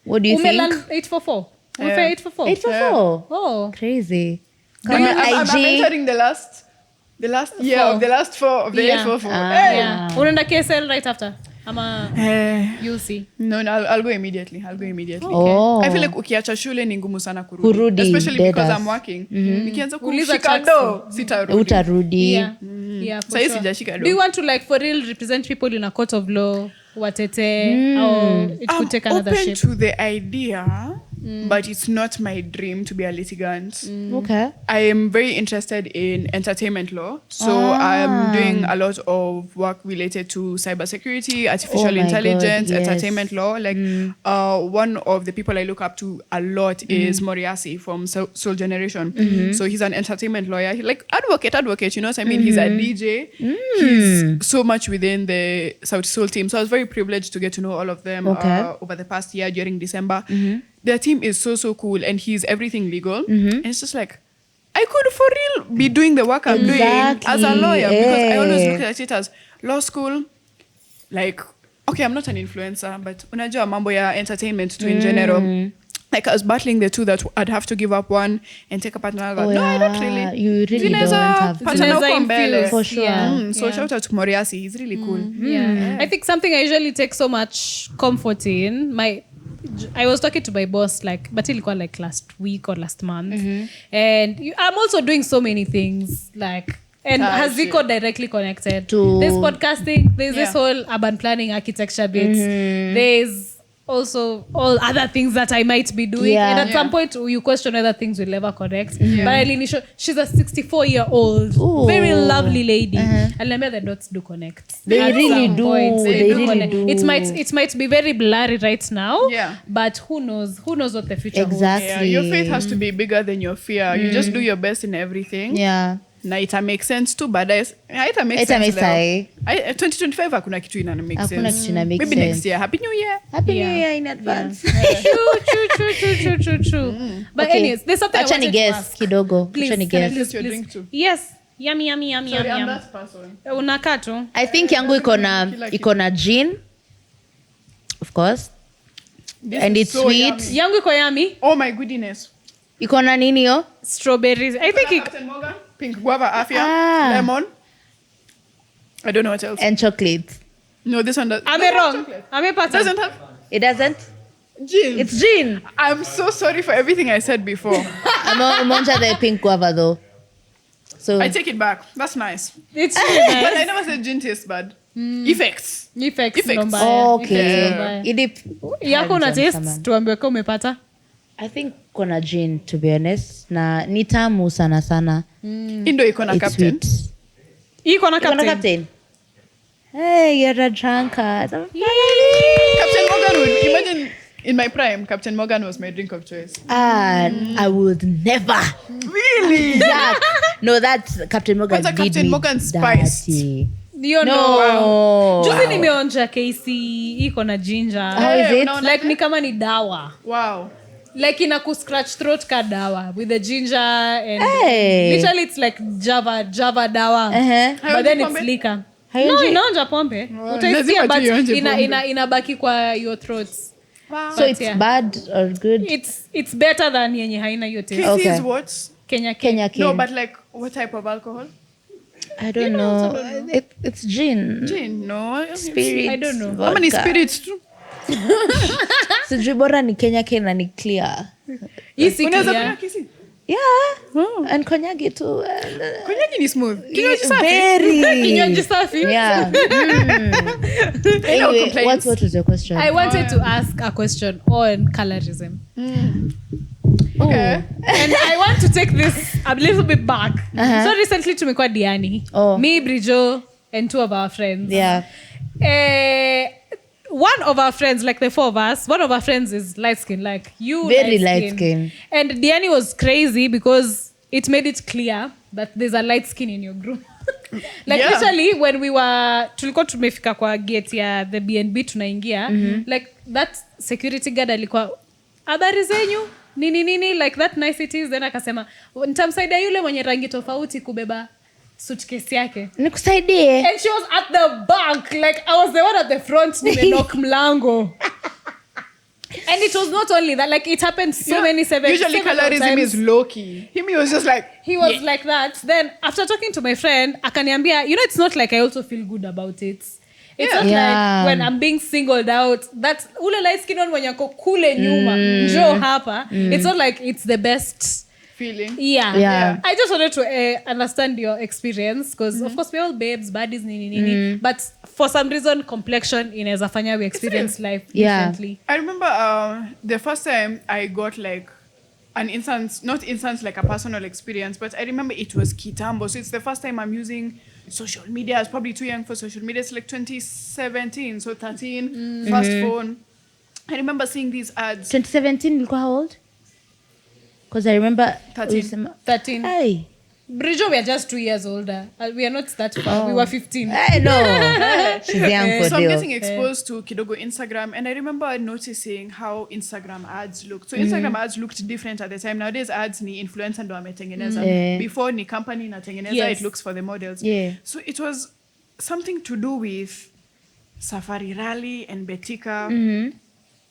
What do you Umelan think? 844. Yeah. Umefa 844. 844. Oh. Crazy. I'm Come on, IG. entering the last year Four. of the last 4 of the Yeah. 844. Ah. Hey! Yeah. Unaenda KSL right after. Ama you'll see. No, I'll go immediately. Oh. I feel like ukiacha shule ni ngumu sana kurudi. Kurudi, Especially dead because us. I'm working. Nikianza Uliza kushika taxi. do, sitarudi. Utarudi. Yeah. Yeah, for Sahi sure. sijashika do. Do you want to like for real represent people in a court of law? Watete or it could take I'm another open shape? to the idea, but it's not my dream to be a litigant. Okay. I am very interested in entertainment law. So I'm doing a lot of work related to cybersecurity, artificial Oh my intelligence, God, yes. entertainment law. Like one of the people I look up to a lot is Moriasi from Soul Generation. So he's an entertainment lawyer. He, like advocate, you know what I mean? He's a DJ. He's so much within the South Soul team. So I was very privileged to get to know all of them Okay. over the past year during December. Their team is so cool and he's everything legal. And it's just like, I could for real be doing the work I'm doing as a lawyer because I always look at it as law school. Like, okay, I'm not an influencer, but unajua mambo ya entertainment too in general. Like I was battling the two that I'd have to give up one and take up another. Oh, No, I don't yeah. really. You really Zinaweza don't have to. patana Zinaweza huko mbele. infuse. For sure. Yeah. So shout out to Moriasi. He's really cool. Yeah. I think something I usually take so much comfort in. I was talking to my boss but ilikuwa like last week or last month, and I'm also doing so many things and haziko directly connected To- there's podcasting, there's this Yeah. whole urban planning architecture bits, there's also all other things that I might be doing, Yeah. and at Yeah. some point you question whether things will ever connect. But Eileen, she's a 64-year-old Ooh. very lovely lady, and remember the dots do connect. They At really some do. point, They really connect. do. It might be very blurry right now, Yeah. but who knows what the future Exactly. Yeah, your faith has to be bigger than your fear. You just do your best in everything. Yeah. Na ita make sense too, baadaye ita make Ita make sense leo. sense. 2025 hakuna kitu ina make Hakuna sense. kitu ina make Maybe sense. next year. Happy New Year. Happy Yeah. New Year in advance. True. But Okay. anyways, there's something I Acha ni wanted to guess ask. kidogo. Please, Acha ni can I guess. please, your please? drink too. Yes. Yummy. Sorry, I'm that person. Unakaa tu. I think yangu iko na gin. Of course. This And is it's so sweet. yummy. Yangu iko yummy. Oh my goodness. Iko na nini yo? Strawberries. I think Captain Morgan, pink guava, afia, Ah. lemon. I don't know what else. And chocolate. No, this one does. I'm doesn't have wrong. chocolate. Amepata. Doesn't have It doesn't? gin. It's gin. I'm so sorry for everything I said before. Umeonja the pink guava though. So I take it back. That's nice. It's really But I nice. never said gin tastes bad. Effects. Effects Effects. ndo mbaya. okay. Effects ndo mbaya. Idip. Yako una taste, Someone. tuambiwe kama umepata. I think kona gin to be honest. Na ni tamu sana. Indo iko na It's captain. sweet. Iko na Iko na captain. captain. Hey, you're a drunkard. Captain Morgan would imagine in my prime. Captain Morgan was my drink of choice. I would never. Really? Jack. No, that's Captain Morgan. Kwanza did Captain me Morgan spiced. dirty. Ndio ndo. No. Juzi nimeonja KC iko na ginger. How is Hey, it? unaona? Like ni kama ni dawa. Wow. Like ina ku scratch throat ka dawa with the ginger and Hey. literally it's like Java dawa. Uh-huh. But then it's Haionji pombe? liquor. Haionji? No, inaonja pombe. Utaisikia lazima but tu ionje pombe. inabaki kwa your throats. Wow. So it's yeah. bad or good? It's better than yenye haina hiyo taste. KC Okay. is what? Kenya. Kenya No, King. but like what type of alcohol? I don't know. It's gin. Gin, no. Spirit. I don't know. How many vodka. spirits too? Sijui bora ni Kenya Kenya ni clear. Easy Unaweza clear. kunywa kisi? Yeah. And konyagi too. Konyagi ni smooth. Kinywaji safi. Very. Kinywaji safi. Yeah. Anyway, what was your question? I wanted to ask a question on colorism. Okay. And I want to take this a little bit back. So recently tumekuwa Diani. Me, Brijo, and 2 of our friends. Yeah. One of our friends, like the 4 of us, one of our friends is Lightskin, like you. Very light-skin. And Diani was crazy because it made it clear that there's a light skin in your group. Like literally when we were tulikuwa tumefika kwa gate ya the BNB tunaingia, like that security guard alikuwa habari zenyu nini like that niceties, then akasema nitamsaidia yule mwenye rangi tofauti kubeba suitcase yake. Nikusaidie. And she was at the back, like I was the one at the front nimenock mlango. And it was not only that, like it happened so many Usually colorism times. is low key. He was just like He was like that. Then after talking to my friend, akaniambia, it's not like I also feel good about it. It's not like when I'm being singled out, that ule light skin on mwenye ako kule nyuma, njoo hapa. It's not like it's the best feeling. Yeah. I just wanted to understand your experience because of course we're all babes, buddies, nini. But for some reason, complexion inaweza fanya we experience life differently. I remember the first time I got like an instance, not instance like a personal experience, but I remember it was Kitambo. So it's the first time I'm using social media. I was probably too young for social media. It's like 2017, so 13, first phone. I remember seeing these ads. 2017, ilikuwa how old? Because I remember 13. Hey. Brijo, we are just 2 years older. We are not that far. We were 15. I know. She's young for So I'm deal. getting exposed to Kidogo Instagram, and I remember noticing how Instagram ads looked. So Instagram ads looked different at the time. Nowadays ads ni influencer ndo ametengeneza. Before ni company inatengeneza, it looks for the models. So it was something to do with Safari Rally and Betika.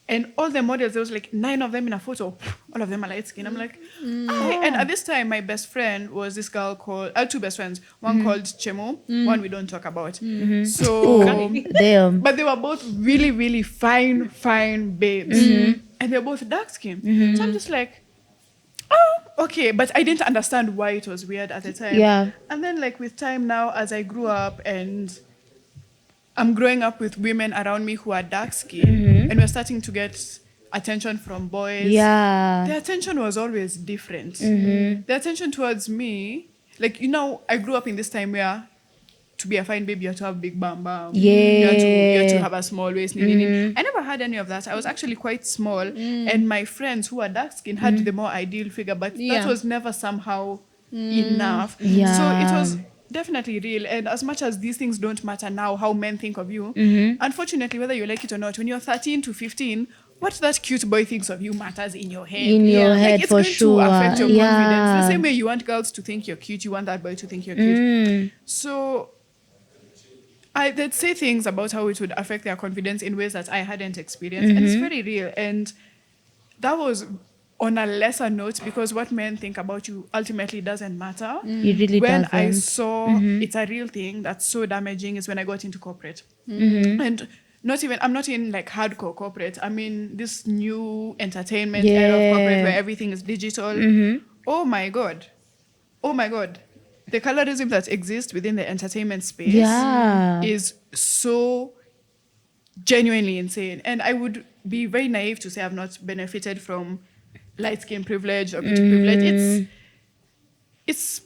And all the models, there was like 9 of them in a photo. All of them are light skin. I'm like, and at this time, my best friend was this girl called, 2 best friends. One called Chemo, one we don't talk about. So, damn. but they were both really, really fine babes. And they're both dark skin. So I'm just like, okay. But I didn't understand why it was weird at the time. Yeah. And then like with time now, as I grew up and I'm growing up with women around me who are dark skinned and we're starting to get attention from boys. Yeah. The attention was always different. The attention towards me, like, I grew up in this time where to be a fine baby, you have to have big bam bam. Yeah. You have to have a small waist. I never had any of that. I was actually quite small. And my friends who are dark skinned had the more ideal figure, but that was never somehow enough. Yeah. So it was definitely real. And as much as these things don't matter now, how men think of you, unfortunately, whether you like it or not, when you're 13 to 15, what that cute boy thinks of you matters in your head. In your head, like, it's for going sure. to affect your confidence. The same way you want girls to think you're cute, you want that boy to think you're cute. So they'd say things about how it would affect their confidence in ways that I hadn't experienced. And it's very real. And that was on a lesser note, because what men think about you ultimately doesn't matter. It really when doesn't. I saw it's a real thing that's so damaging is when I got into corporate. And I'm not in like hardcore corporate. I'm in this new entertainment era of corporate where everything is digital. Oh my God. The colorism that exists within the entertainment space is so genuinely insane. And I would be very naive to say I've not benefited from light skin privilege or beauty privilege. It's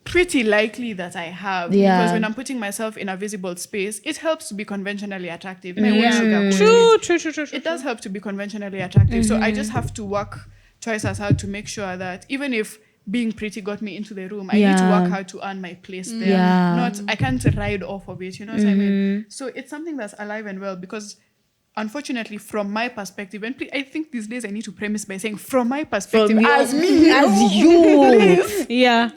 pretty likely that I have, because when I'm putting myself in a visible space, it helps to be conventionally attractive. True. It does help to be conventionally attractive. So I just have to work twice as hard to make sure that even if being pretty got me into the room, I need to work hard to earn my place there. I can't ride off of it, you know what I mean? So it's something that's alive and well, because unfortunately, from my perspective, and I think these days I need to premise by saying, from my perspective, as you.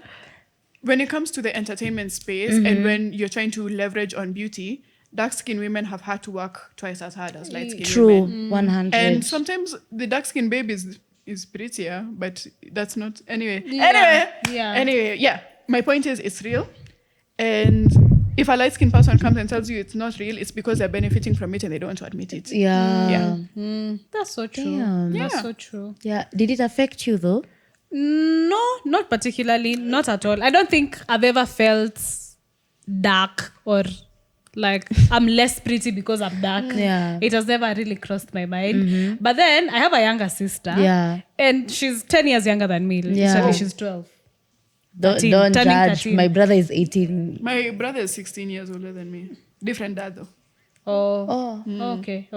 When it comes to the entertainment space and when you're trying to leverage on beauty, dark-skinned women have had to work twice as hard as light-skinned women. 100. And sometimes the dark-skinned babe is prettier, but that's not... Anyway, my point is it's real. And if a light-skinned person comes and tells you it's not real, it's because they're benefiting from it and they don't want to admit it. Yeah. That's so true. Damn. That's so true. Yeah. Did it affect you though? No, not particularly. Not at all. I don't think I've ever felt dark or like I'm less pretty because I'm dark. Yeah. It has never really crossed my mind. But then I have a younger sister. Yeah. And she's 10 years younger than me. Yeah. Literally, she's 12. Don't 13, judge. turning 13. My brother is 18. My brother is 16 years older than me. Different dad though. Okay.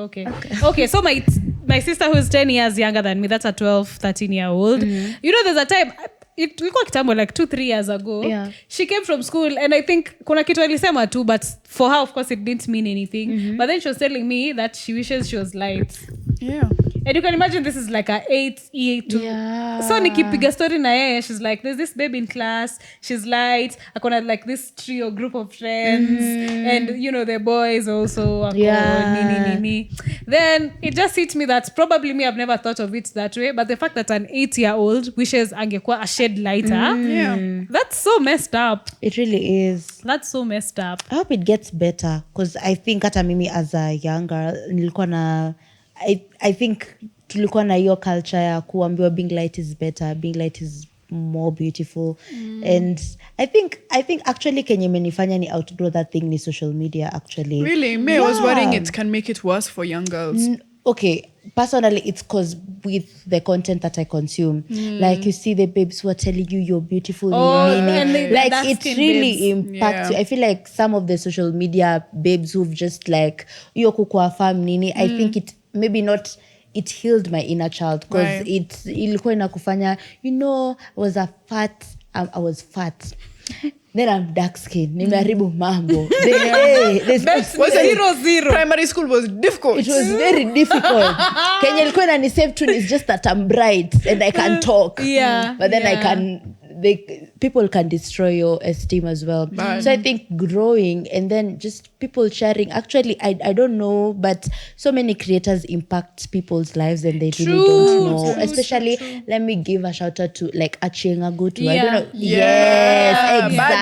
So my sister who's 10 years younger than me, that's a 12, 13-year-old. You know, there's a time, we got kitambo like 2-3 years ago. Yeah. She came from school and I think kuna kitu alisema too, but for her, of course, it didn't mean anything. But then she was telling me that she wishes she was light. Yeah. And you can imagine this is like a 8 to so nikipiga story na yeye, she's like, there's this babe in class, she's light, akona like this trio group of friends, and you know the boys also nini. Then it just hit me that probably me, I've never thought of it that way, but the fact that an 8-year-old wishes angekuwa a shade lighter, that's so messed up. It really is. That's so messed up. I hope it gets better because I think hata mimi as a young girl nilikuwa na I think tulikuwa na hiyo culture ya kuambiwa being light is better, being light is more beautiful. And I think actually kenye menifanya ni outgrow that thing ni social media actually. Really? Me, I was worrying it can make it worse for young girls. Okay, personally it's because with the content that I consume, like you see the babes who are telling you you're beautiful, and like it really babes. impacts you. I feel like some of the social media babes who've just like yo kukua fam nini, I think it maybe not it healed my inner child because it ilikuwa inakufanya, you know, I was fat. Then I'm dark skin. Nimeharibu mambo. Zero. Primary school was difficult. It was very difficult. Kenya ilikuwa inanisave tu is just that I'm bright and I can talk. But then people can destroy your esteem as well. So I think growing and then just people sharing. Actually, I don't know, but so many creators impact people's lives and they really don't know. Especially, let me give a shout out to like Achienga Gutu. I don't know. Yes, exactly.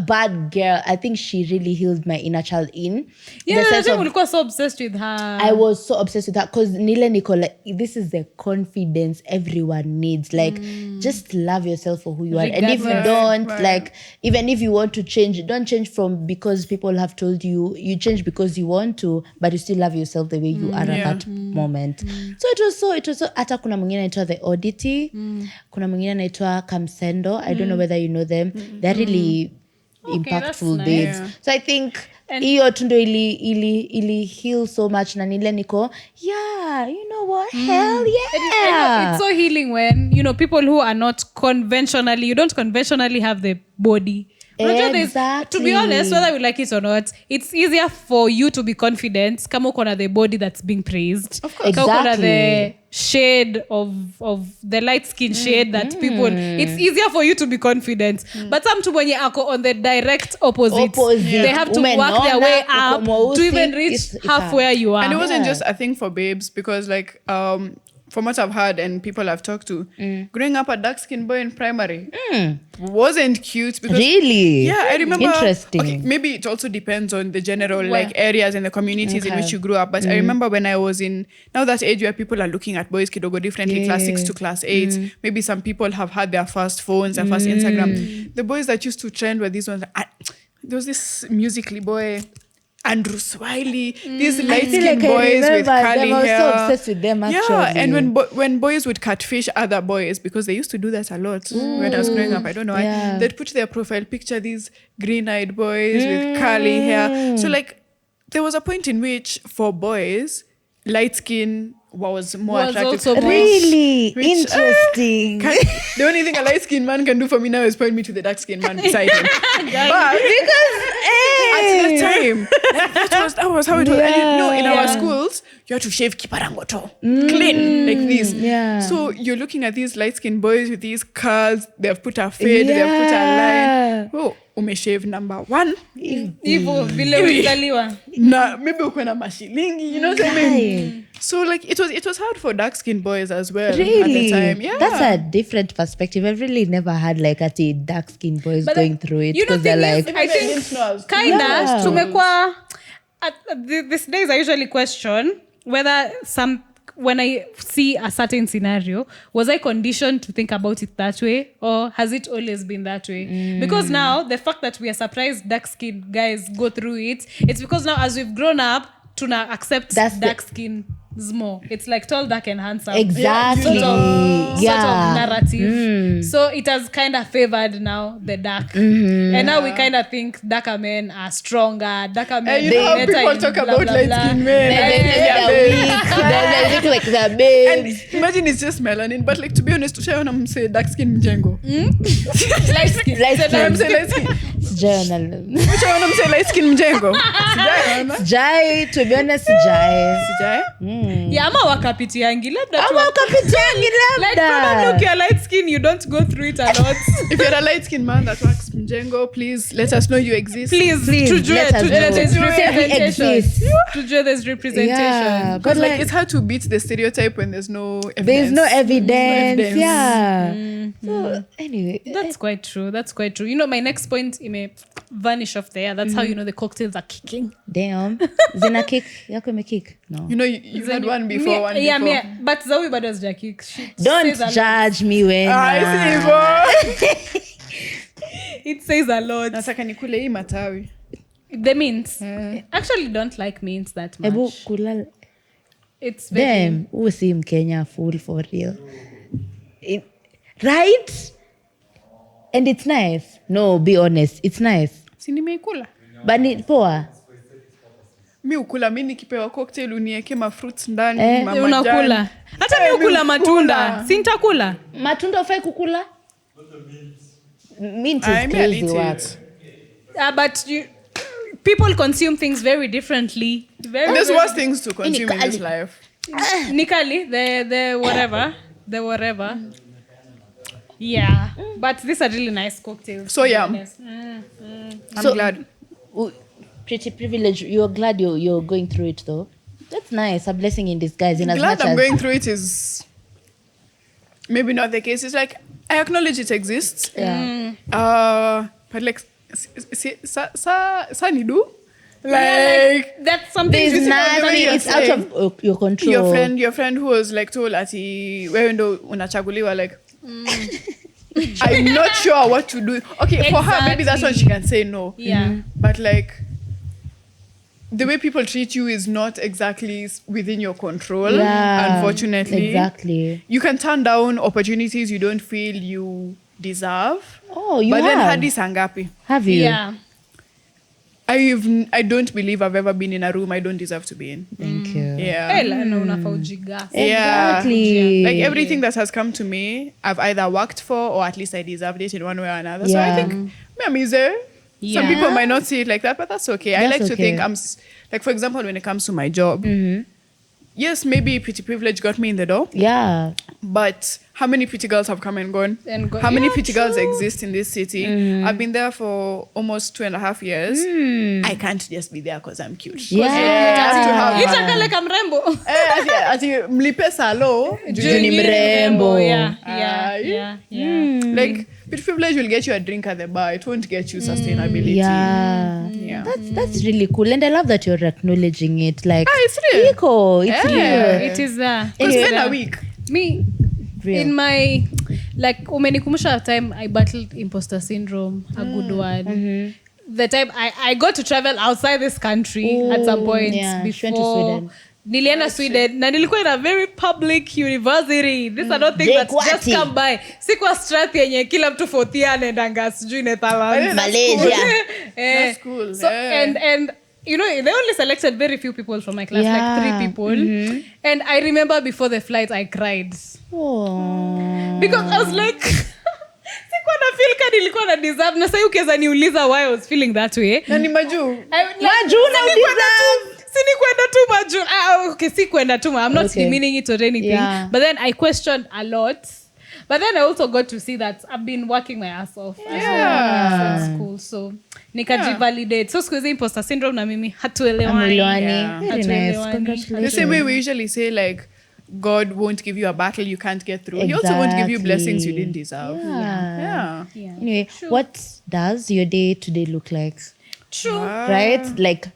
Bad girl. I think she really healed my inner child in the sense of, I was so obsessed with her. I was so obsessed with her because Nile Nicole, this is the confidence everyone needs. Like, just love yourself for who you are. And if you don't, like, even if you want to change, don't change from because people have told you. You change because you want to, but you still love yourself the way you are at that moment. So it was so hata kuna mwingine anaitwa The Oddity, kuna mwingine anaitwa Kamsendo. I don't know whether you know them. They're really impactful babes. So I think hiyo tundo ili heal so much na nile niko you know what, hell yeah. It's so healing when, you know, people who are not conventionally, you don't conventionally have the body. Exactly. To be honest, whether we like it or not, it's easier for you to be confident kama uko na the body that's being praised. Of course. Kama uko na Exactly. the shade of the light skin shade that people, it's easier for you to be confident. But some mtu mwenye ako on the direct opposite. They have to work their way up to even reach half where you are. And it wasn't just a thing for babes because like from what I've heard and people I've talked to, growing up a dark-skinned boy in primary wasn't cute because really? Yeah, I remember. Interesting. Okay, maybe it also depends on the general like areas and the communities in which you grew up. But I remember when I was in now that age where people are looking at boys kidogo differently, class 6 to class 8. Maybe some people have had their first phones, their first Instagram. The boys that used to trend were these ones. There was this Musically boy, Andrew Swiley, these light-skinned boys with curly hair. I was so obsessed with them actually. Yeah, and when boys would catfish other boys, because they used to do that a lot when I was growing up, I don't know why, they'd put their profile picture, these green-eyed boys with curly hair. So like, there was a point in which for boys, light skin was more attractive. Also more Really? Interesting. The only thing a light-skinned man can do for me now is point me to the dark-skinned man beside him. But Because at the time, that was how it was. And you know, in our schools, you have to shave kiparangoto clean like this. Yeah. So you're looking at these light-skinned boys with these curls. They've put a fade, they've put a line. Oh, umeshave number 1. Hivyo vile ulizaliwa. Na maybe uko na mashilingi, you know what I mean? So like it was hard for dark-skinned boys as well Really? at the time. Yeah. That's a different perspective. I've really never had like dark-skinned boys going through it. You know, because they're thing like, is, I think kinda tumekuwa these days I usually question whether when I see a certain scenario, was I conditioned to think about it that way, or has it always been that way? Because now the fact that we are surprised dark-skinned guys go through it's because now as we've grown up, tuna accept dark-skinned more. It's like tall, dark, and handsome. exactly. Sort of narrative. So it has kind of favored now the dark. And now we kind of think darker men are stronger. Darker men you know how are better people in talk blah, about blah, light-skinned blah. men. They look like they're babes. And imagine it's just melanin, but like to be honest, Ushaiona say dark-skinned Mjengo. Light-skin. I'm say light-skin. Journal. Ushaiona say light-skinned Mjengo. Sijaiona. Jai, to be honest, Jai. Sijai? Yeah, ama wakapitiangi labda tu. Ama wakapitiangi labda. Like probably if you're light skin, you don't go through it a lot. If you're a light-skinned man that works Mjengo, please let us know you exist. Please, tujue let us know. there's We representation. exist. Tujue there's representation. Yeah, Because but like like, it's hard to beat the stereotype when there's no evidence. there's no evidence. evidence. Yeah. So anyway, That's quite true. You know, my next point may vanish off there. That's how you know the cocktails are kicking. damn. Zina kick. Yako me kick. No. You know, you had one before, one yeah, before. but Zoe bado has kick. Don't judge me when. I see, It says a lot. Nataka nikule hii matawi. The mints. Actually don't like mints that much. Ebu kulala. It's very Damn, who see him Kenya full for real. Right? And it's nice. No, be honest. It's nice. Si nimeikula. But ni poa. Mi ukula, mi nikipewa cocktail unieke fruits ndani, Eh, unakula. Hata mi ukula matunda. Si nitakula. Matunda ufai kukula? Mint I is may crazy eat work. it. But people consume things very differently. There's worse things to consume in this life. Nikali, the whatever. Yeah, but these are really nice cocktails. So yeah, I'm So- glad. Pretty privilege. You're glad you're going through it though. That's nice. A blessing in disguise. In as Glad much I'm as going through it is maybe not the case. It's like I acknowledge it exists. Yeah. But like sa nidu. Like that's something. There's the way nothing. you're It's out saying. of your control. your friend who was like told ati wewe ndo unachaguliwa like I'm not sure what to do. Okay, for her maybe that's when she can say no. Yeah. But like the way people treat you is not exactly within your control. Yeah, Unfortunately. exactly. You can turn down opportunities you don't feel you deserve. Oh, you but have. then hadi sangapi. Have you? Yeah. I don't believe I've ever been in a room I don't deserve to be in. Thank you. Yeah. No, unafaa ujigasi. Exactly. Like everything that has come to me, I've either worked for or at least I deserved it in one way or another. So I Yeah. think me am there. Some people might not see it like that, but that's okay. I That's like to think okay. like, for example, when it comes to my job, yes, maybe pretty privilege got me in the door, Yeah. but how many pretty girls have come and gone? How many pretty girls exist in this city? I've been there for almost 2.5 years. I can't just be there because I'm cute. Yeah. Itakale kamrembo. Ati mlipe salo. Juu ni mrembo. Yeah. Like, pretty privilege will get you a drink at the bar. It won't get you sustainability. Yeah. That's really cool. And I love that you're acknowledging it. Like, it's real. Iko, it's real. It is there. It's Anyway. been a week. Me, Real. in my, like, umenikumusha time I battled imposter syndrome, a good one. The time I got to travel outside this country at some point yeah, she went to before. Sweden. Nilienda Sweden na nilikuwa in a very public university. These are not things that just come by. Sikuwa strat yenye kila mtu 4th year anaendanga sijui Netherlands. Malaysia. That's cool. So, Yeah. and you know, they only selected very few people from my class, like 3 people. And I remember before the flight, I cried. Oh. Because I was like, sikuwa na feel ka nilikuwa na deserve. Na sahi ukiweza niuliza why I was feeling that way. Na ni majuu. Majuu na deserve. si kwenda tuma. I'm not demeaning it or anything. Yeah. But then I questioned a lot. But then I also got to see that I've been working my ass off since school. So nikajivalidate. So siku hizi imposter syndrome na mimi hatuelewani. Very nice. Congratulations. The same way we usually say like God won't give you a battle you can't get through. He also won't give you blessings you didn't deserve. Yeah. Yeah. Anyway, what does your day today look like? True. Right? Like,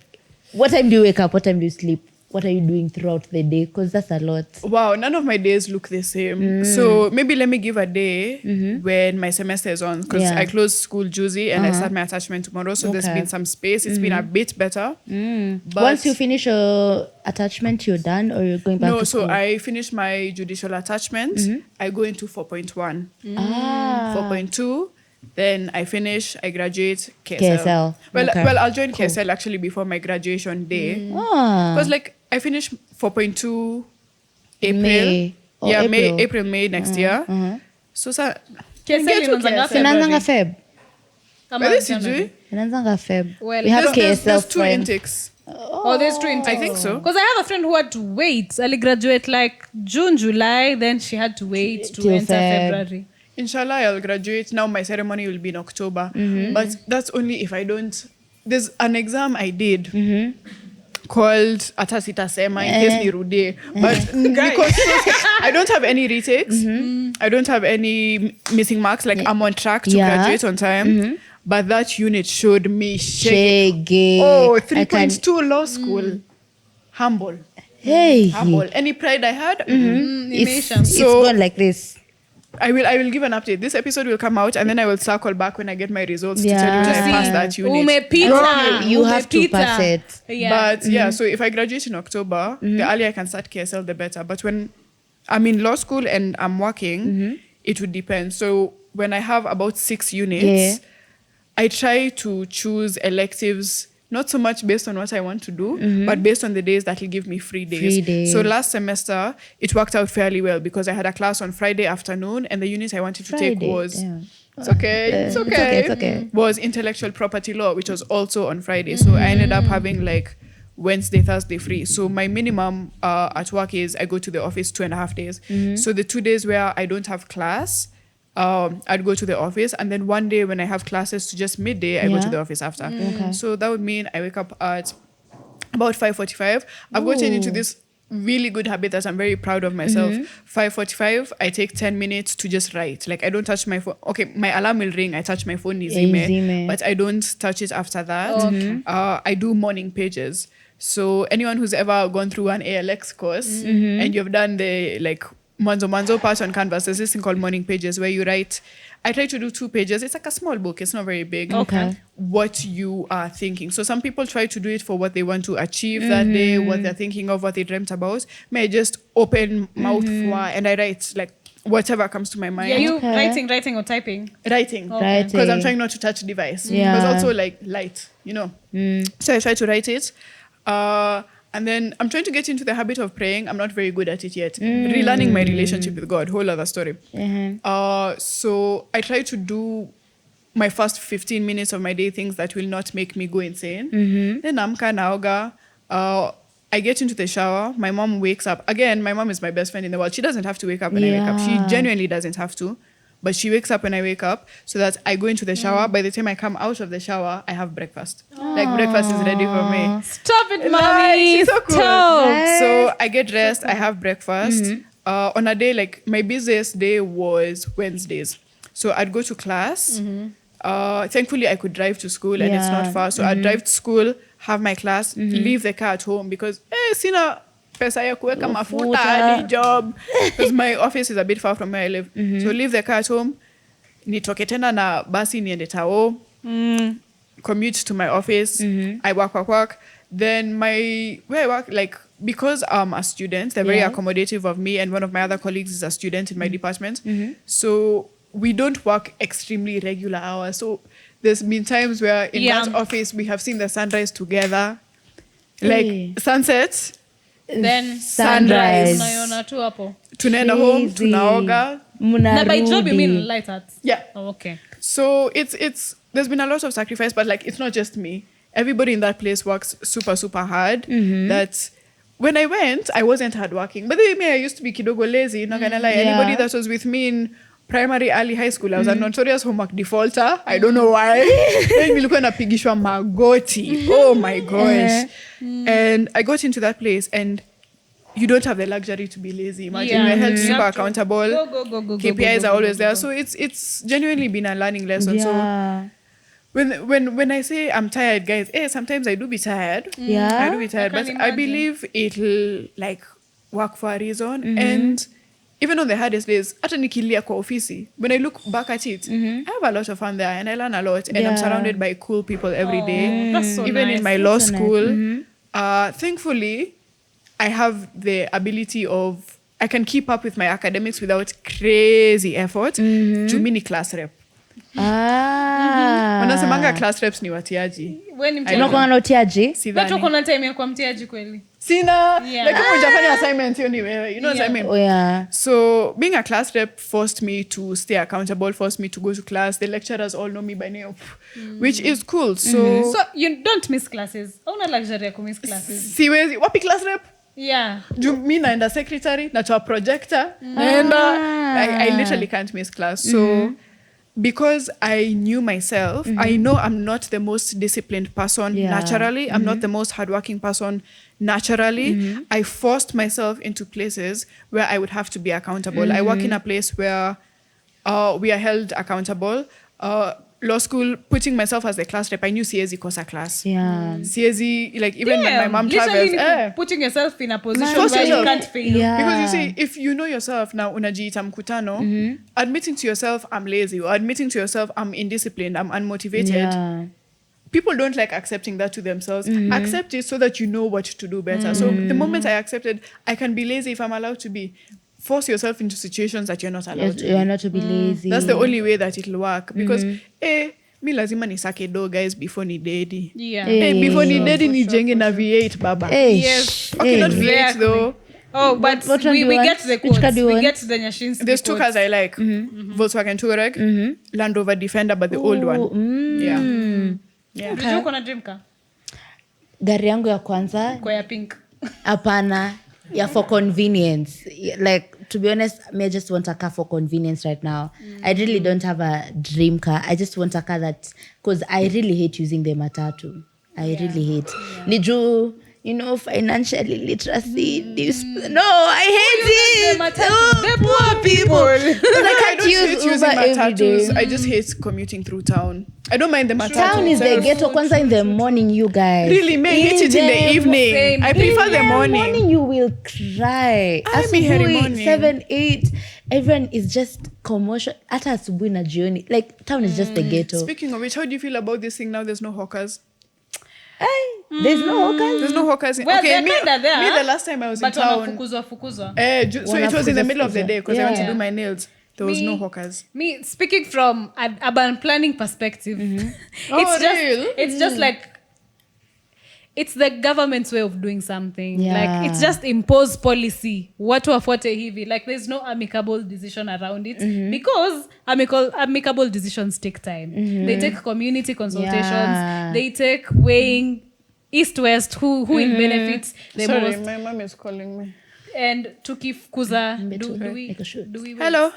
what time do you wake up? What time do you sleep? What are you doing throughout the day? Because that's a lot. Wow, none of my days look the same. So maybe let me give a day when my semester is on, because I close school Tuesday and I start my attachment tomorrow. So there's been some space. It's been a bit better. But Once you finish your attachment, you're done, or you're going back to school? so I finish my judicial attachment. I go into 4.1. 4.2. Then I finish, I graduate KSL. Well, I'll join KSL actually before my graduation day. Because like I finish 4.2 April. May. May next year. So Inaanzanga Feb. Whether sijui? Inaanzanga Feb. Well, we have There's KSL two friends. intakes. There's 2 intakes. I think so. Because I have a friend who had to wait. Early graduate like June, July. Then she had to wait to Till enter Feb. February. Inshallah, I'll graduate. Now my ceremony will be in October. But that's only if I don't... There's an exam I did called Atasita Sema in case nirude. But because I don't have any retakes, I don't have any missing marks. Like I'm on track to graduate on time. But that unit showed me Shege. Oh, 3.2 law school. Humble. Hey. Humble. Any pride I had? It's So- gone like this. I will give an update. This episode will come out and then I will circle back when I get my results to tell you when I passed that unit. Umepita. You have to pass it. Yeah. But so if I graduate in October, the earlier I can start KSL, the better. But when I'm in law school and I'm working, it would depend. So when I have about 6 units, I try to choose electives not so much based on what I want to do, but based on the days that will give me free days. So last semester, it worked out fairly well because I had a class on Friday afternoon and the unit I wanted to take was... It's okay. Was intellectual property law, which was also on Friday. So I ended up having like Wednesday, Thursday free. So my minimum at work is I go to the office 2.5 days. So the 2 days where I don't have class, I'd go to the office, and then one day when I have classes to just midday, I go to the office after. So that would mean I wake up at about 5:45. I've gotten into this really good habit that I'm very proud of myself. 5:45, I take 10 minutes to just write. Like I don't touch my phone. Okay, my alarm will ring. I touch my phone, Nizime, but I don't touch it after that. I do morning pages. So anyone who's ever gone through an ALX course and you've done the like Manzo part on Canvas, there's this thing called morning pages where you write. I try to do 2 pages. It's like a small book. It's not very big. What you are thinking. So some people try to do it for what they want to achieve that day, what they're thinking of, what they dreamt about. May I just open mouth and I write like whatever comes to my mind. Yeah, you writing or typing? Writing. Because I'm trying not to touch device. Because also like light, So I try to write it. And then I'm trying to get into the habit of praying. I'm not very good at it yet. Relearning my relationship with God, whole other story. So I try to do my first 15 minutes of my day things that will not make me go insane. Then amka naoga. I get into the shower. My mom wakes up. Again, my mom is my best friend in the world. She doesn't have to wake up when I wake up. She genuinely doesn't have to. But she wakes up when I wake up so that I go into the shower. By the time I come out of the shower, I have breakfast. Like breakfast is ready for me. Stop it, mommy. So cool. So I get dressed. I have breakfast. On a day, like my busiest day was Wednesdays. So I'd go to class. Thankfully, I could drive to school and it's not far. So I'd drive to school, have my class, leave the car at home because, sina pesa ya kuweka mafuta hadi job. Because my office is a bit far from where I live. So leave the car at home. Nitoke tena na basi niende tao. Commute to my office. I work. Then where I work, like, because I'm a student, they're very accommodative of me, and one of my other colleagues is a student in my department. So we don't work extremely regular hours. So there's been times where in that office we have seen the sunrise together. Like sunset. Then sunrise. Unaiona tu hapo. Tunaenda home, tunaoga. Na by job you mean light arts? Yeah. Oh, okay. So it's there's been a lot of sacrifice, but like it's not just me. everybody in that place works super, super hard. That when I went, I wasn't hardworking. But then I used to be kidogo lazy, not gonna lie. Anybody that was with me in primary, early high school, I was a notorious homework defaulter. I don't know why. Then nilikuwa napigishwa magoti. Oh my gosh. And I got into that place and you don't have the luxury to be lazy. Imagine we're held super accountable. Go, KPIs are always there. So it's genuinely been a learning lesson. So when I say I'm tired, guys, sometimes I do be tired. I do be tired, but I believe it'll like work for a reason. And even on the hardest days, hata nikilia kwa ofisi, when I look back at it, I have a lot of fun there and I learn a lot. And I'm surrounded by cool people every day. That's so even nice. in my law school. Thankfully, I have the ability of I can keep up with my academics without crazy effort. Jumini class rep. Wanasemanga class reps ni watiaji. Unakuwa na utiaji? Watu wako na time ya kuwa mtiaji kweli? Sina. Like kama hujafanya assignment hiyo ni wewe. You know what I mean? Oh yeah. So being a class rep forced me to stay accountable, forced me to go to class. The lecturers all know me by name, which is cool. So you don't miss classes. Hauna luxury ya kumiss classes. Siwezi. Wapi class rep? Yeah. Mi naenda secretary, natoa projector, naenda. I literally can't miss class. So because I knew myself, I know I'm not the most disciplined person naturally. I'm not the most hardworking person naturally. I forced myself into places where I would have to be accountable. I work in a place where we are held accountable. Law school, putting myself as the class rep, I knew siezi kosa class. Siezi, like even when my mom travels. Putting yourself in a position where you can't fail. Because you see, if you know yourself now, unajiita mkutano, admitting to yourself, I'm lazy, or admitting to yourself, I'm indisciplined, I'm unmotivated. People don't like accepting that to themselves. Accept it so that you know what to do better. So the moment I accepted, I can be lazy if I'm allowed to be. Force yourself into situations that you're not allowed to be. You're not to be lazy. That's the only way that it'll work. Because, mi lazima nisake do, guys, before ni dedi. Before ni dedi ni jenge na V8, baba. Yes. Okay, not V8 though. Oh, but we get the quotes. We get the Nyashinsky. There's two cars I like. Volkswagen Touareg, Land Rover Defender, but the old one. Yeah. Did you na dream car? Gari yangu ya kwanza. Kwa ya pink. Apana. Yeah, for convenience. Like, to be honest, I just want a car for convenience right now. I really don't have a dream car. I just want a car that, because I really hate using the matatu. I really hate. Niju, you know, financial literacy. No, I hate it. The poor people. I can't use hate using Uber every day. I just hate commuting through town. I don't mind the matatu. Town is the ghetto. Kwanza in the morning, you guys. Really, may hate it in the evening. Same. I prefer the morning. In the morning, you will cry. Asubuhi, 7, 8, everyone is just commotion. Hata asubuhi na jioni. Like, town is just the ghetto. Speaking of which, how do you feel about this thing now? There's no hawkers. There's no hawkers. There's no hawkers. Well, they're kinda there. Me, the last time I was in town. Fukuzwa. So it was in the middle of the day because I went to do my nails. There was no hawkers. Me, speaking from an urban planning perspective, real? it's just like, it's the government's way of doing something. Yeah. Like, it's just imposed policy. Watu wafuate hivi. Like, there's no amicable decision around it. Because amicable decisions take time. They take community consultations. They take weighing east-west, who will benefit the Sorry, most. my mom is calling me. And tukifukuza, do we wait? Hello.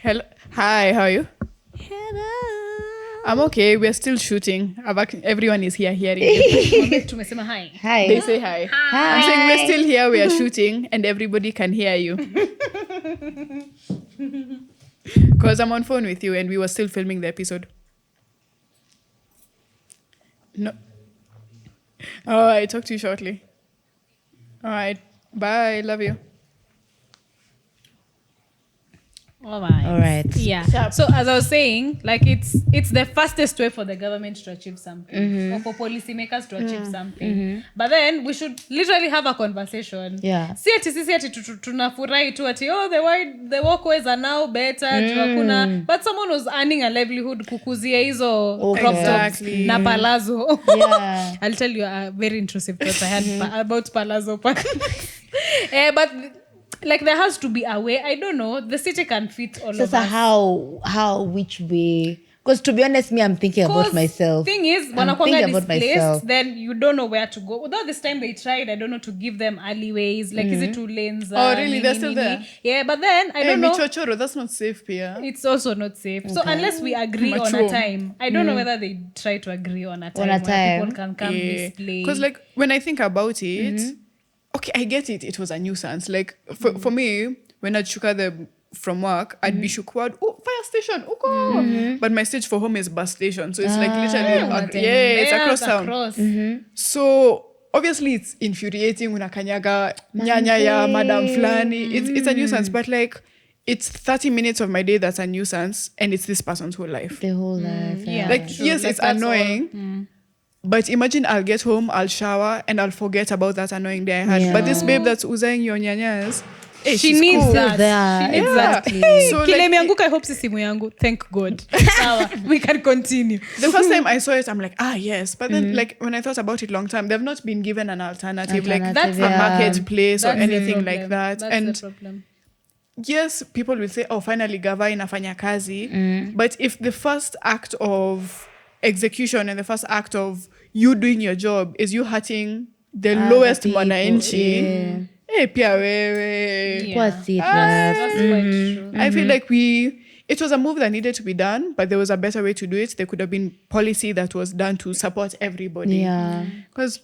Hello. Hi, how are you? Hello. I'm okay. We're still shooting. Everyone is here hearing it. Tumesema hi. Hi. They say hi. I'm saying we're still here. We are shooting and everybody can hear you. Because I'm on phone with you and we were still filming the episode. No. Oh, I'll talk to you shortly. All right. Bye. Love you. All right. Yeah. Sharp. So as I was saying, like it's the fastest way for the government to achieve something or for policymakers to achieve something. But then we should literally have a conversation. Yeah. Si ati tunafurahi tu ati the walkways are now better. Hakuna, but someone was earning a livelihood kukuzia hizo crop tops na palazzo. Yeah. I'll tell you a very intrusive thought I had about palazzo park. But like there has to be a way. I don't know. The city can fit all of us. How, which way Because to be honest, me, I'm thinking about myself. Thing is, I'm wanakuanga thinking about displaced, myself. then you don't know where to go. Although this time they tried, I don't know, to give them alleyways, like is it 2 lanes? Oh, really? They're still there? Yeah, but then I don't know. Michochoro, that's not safe, Pia. It's also not safe. So unless we agree on a time, I don't know whether they try to agree on a time where people can come display. Because like when I think about it, okay, I get it. It was a nuisance. Like for me, when I'd shuka them from work, I'd be shukwad, oh, fire station, okay. But my stage for home is bus station. So it's like literally, it's across town. So obviously it's infuriating when kanyaga nyanya ya madam flani. It's a nuisance, but like it's 30 minutes of my day that's a nuisance, and it's this person's whole life. The whole life. Yeah. Like, True. yes, Like, it's annoying. But imagine I'll get home, I'll shower, and I'll forget about that annoying day I had. But this babe that's uzaying your nyanyas, hey, she she's needs cool. that. She needs that. So Kile like, mianguka, I hope si simu yangu. Thank God. We can continue. the first time I saw it, I'm like, yes. But then, like, when I thought about it long time, they've not been given an alternative. Like, That's a marketplace or That's the anything problem. like that. That's And the problem. yes, people will say, finally, gava inafanya kazi. But if the first act of execution and the first act of you doing your job is you hurting the lowest mwananchi, pia wewe. Quite serious. That's quite true. I feel like it was a move that needed to be done, but there was a better way to do it. There could have been policy that was done to support everybody. Yeah. Because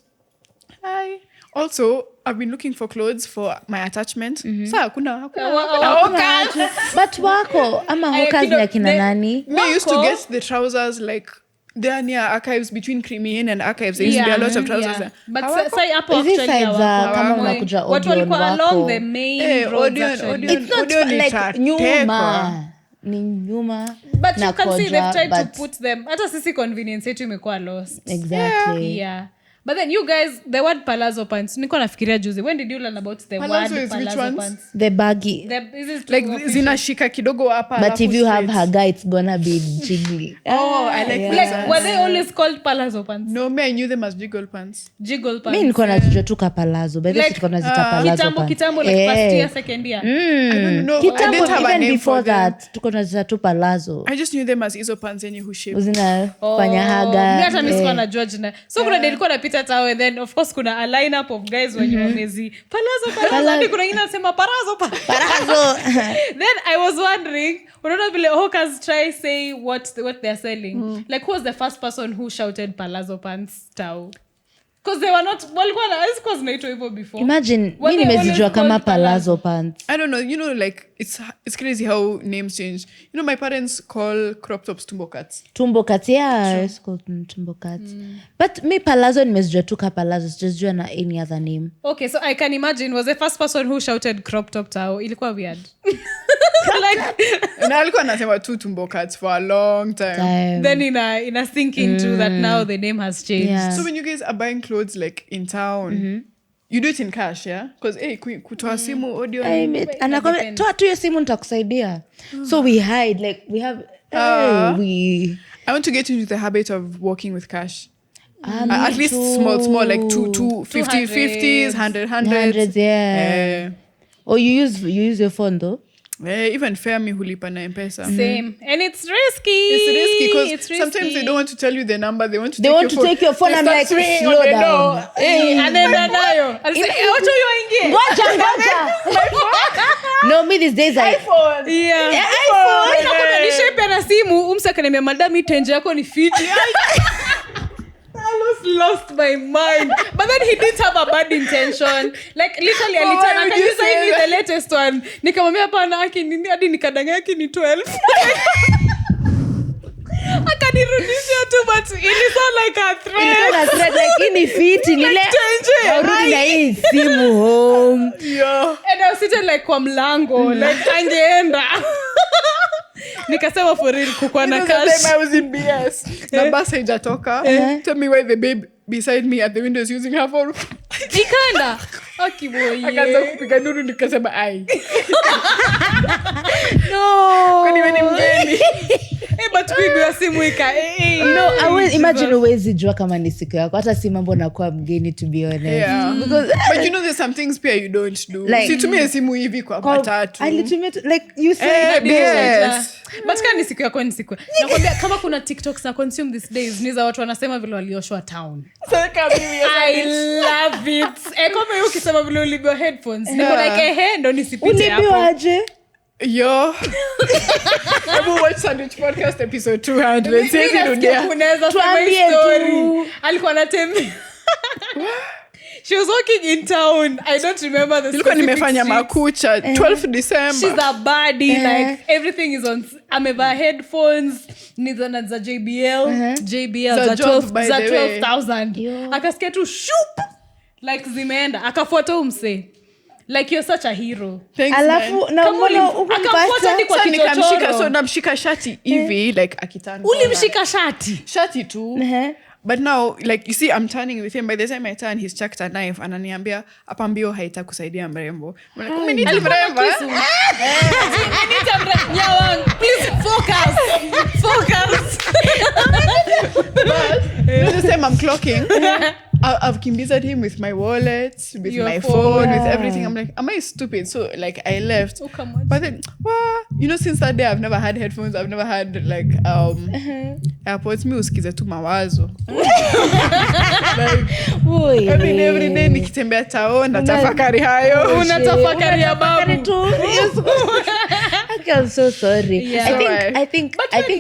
also, I've been looking for clothes for my attachment. Sa hakuna hawkers. But wako ama hawkers ni akina nani? We used to get the trousers like they're near archives, between Creamy Inn and archives. There used to be a lot of trousers there. But say hapo Is it actually sides za kama unakuja watu Odeon walikuwa wako? along the main roads actually. It's not Odeon like itateka. nyuma. Ni nyuma. But na you can see koja, they've tried to but- put them. Hata sisi convenience yetu imekuwa lost. Exactly. Yeah. But then you guys, the word palazzo pants, niko nafikiria juzi. When did you learn about the Palazzo word is which palazzo ones? pants? The baggy. Is it Like official? zinashika kidogo hapa. But if you have straight. haga, it's gonna be jiggly. I like yeah. that. Like, were they always called palazzo pants? No, me, I knew them as jiggle pants. Jiggle pants. Mi nilikuwa nazijua tu kapalazo. By the way, Like, tulikuwa nazita palazzo kitambo, like first year, second year. I don't know. I Kitambo, didn't have a even name before for them. that, tulikuwa nazita tu palazzo. I just knew them as Izo pants any who shape. Zinafanya haga. Mi hata mi sikuwa najua jina. So kuna day nilikuwa napita tao, and then of course kuna a lineup of guys wenye wamezi palazzo. Hadi kuna wengine wanasema parazo. Parazo. Then I was wondering, unaona vile hawkers try say what they're selling. Like, who was the first person who shouted palazzo pants tao? Because they were not, walikuwa na, I was naitwa hivyo before. Imagine, Were mi they nimezijua always kama called palazzo pants. I don't know. You know, like it's crazy how names change. You know, my parents call crop tops tumbo cuts. Tumbo cuts, yeah, it's called tumbo cuts. But me palazzo nimezijua tu ka palazzo, sijajua na any other name. Okay, so I can imagine, was the first person who shouted crop top tao, ilikuwa weird. Like, And alikuwa nasema tu tumbo cuts for a long time. then in a sink into that now the name has changed. Yeah. So when you guys are buying clothes like in town, you do it in cash, yeah? Because kutoa simu audio. Anakwambia toa tu hiyo simu nitakusaidia. So we hide, like we have I want to get into the habit of working with cash. At least small, like 50, 50s, 100s. hundreds, yeah. Or you use your phone though. Even Fairme hulipa na M-Pesa. Same. And it's risky. It's risky because sometimes they don't want to tell you the number. They want to take your phone. I'm They like, start ringing slow on the down. door. And then nayo. I'll say, wacha huyo aingie. Ngoja. No, me these days I iPhone. Yeah. iPhone. Wacha kuna nishape na simu, umsa kanambia madam hii tenje yako ni fiti. I lost my mind. But then he didn't have a bad intention. Like literally alitana would you kanisa say hivi that? the latest one. Nikamwambia hapana haki nini hadi nikadanganya haki ni 12. Akanirudishia tu but it sound like a threat. like ini fiti nile narudi na hii simu home. Yeah. And I was sitting like kwa mlango like angeenda. Nikasema for real kukua na You know, the cash. time I was in BS. Na bus haijatoka. Tell me why the babe beside me at the window is using her phone. Nikaenda. Akiboye. Akaanza kupiga nuru nikasema ai. No. Kwani wewe ni mgeni? But kuibiwa simu ika. No, I will imagine uwezi jua kama ni siku yako. Hata si mambo nakuwa mgeni to be honest. Yeah. Because But you know there's some things pia you don't do. Like- Situmie simu hivi kwa matatu. alitumia like you said Yes. but kani siku yako ni siku nakwambia kama kuna TikToks na consume these days ni za watu wanasema vile walioshwa town. I love it. Kama hiyo ukisema vile ulibiwa headphones niko like ndo nisipite hapo. Ulibiwaje? Yo. Ever watch Sandwich Podcast episode 200? Sisi dunia. Unaweza sema story. Alikuwa anatembea. She was walking in town. I don't remember the Nilikuwa nimefanya makucha 12 December. She's a baddie like everything is on. Amevaa headphones nizo za JBL za 12,000. Akasikia tu shoop like zimeenda akafuata umse. Like you're such a hero. Thanks, alafu na mbona akafuata ni kwa nikamshika so namshika shati hivi like akitana. Ulimshika shati tu. But now like you see I'm turning with him by the time I turn he's chucked a knife ananiambia hapa mbio haitakusaidia mrembo. Umenita mrembo. Nyawangaa, please focus. But the same I'm clocking. I've kimbizzed him with my wallet, with your my phone, with Yeah. everything. I'm like, am I stupid? So like I left. Oh, come on. But then, since that day I've never had headphones. I've never had like AirPods. Me usikize tu mawazo. Like, every day nikitembea town natafakari hayo. Unatafakari ya babu. I'm so sorry. Yeah. I think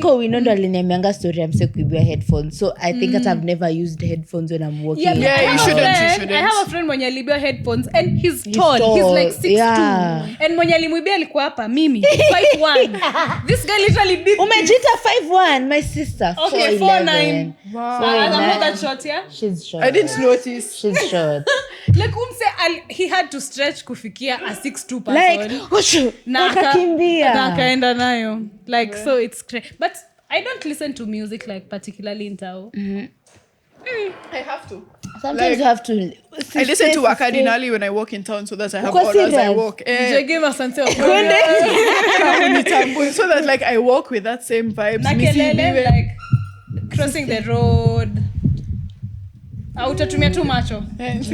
Owinondo aliniambianga story I'm sick with headphones. So I think that I've never used headphones when I'm walking. Yeah, you shouldn't. I have a friend mwenye alibiwa headphones and he's tall. He's like 6'2". Yeah. And mwenye alimwibia alikuwa hapa mimi 5'1". This guy literally did Umejita 5'1", my sister. Okay, 4'9". Wow. I'm not that short, yeah? She's short. I didn't notice. She's short. Like he had to stretch kufikia a 6'2" person. Like, na akakimbia. akaenda nayo. Like so it's crazy. But I don't listen to music like particularly in Tao. I have to. Sometimes you have to. I listen to Wakadinali when I walk in town so that I have Uko all as I serious? walk. Give us until So that like I walk with that same vibes. na kelele like crossing the road. Utatumia tu macho.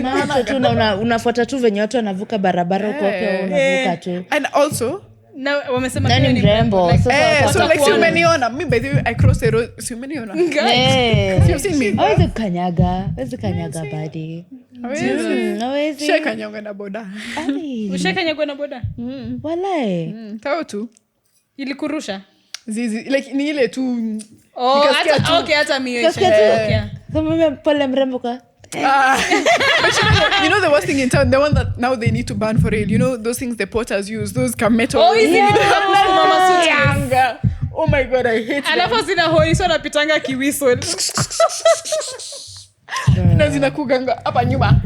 Macho tu na unafuata tu venye watu wanavuka barabara uko pia unavuka tu. And also Na wamesema Nani ni mrembo? Like, Sasa so like si umeniona me by the way I cross the road si umeniona. You've seen me. Hawezi kanyaga badi. Hawezi. Sheka nyonga na boda. Ushakanyagwa na boda? Walai. Tao tu. Ilikurusha? Zizi like ni ile tu. Hata mimi. Kama pole mrembo kwa. But you know the worst thing in town, the one that now they need to ban for real. You know those things the potters use, those metal. Oh, is it? Yanga. Oh my god, I hate them. Alafu zina hoi so napitanga kiwiso. Na zinakuganga hapa nyuma.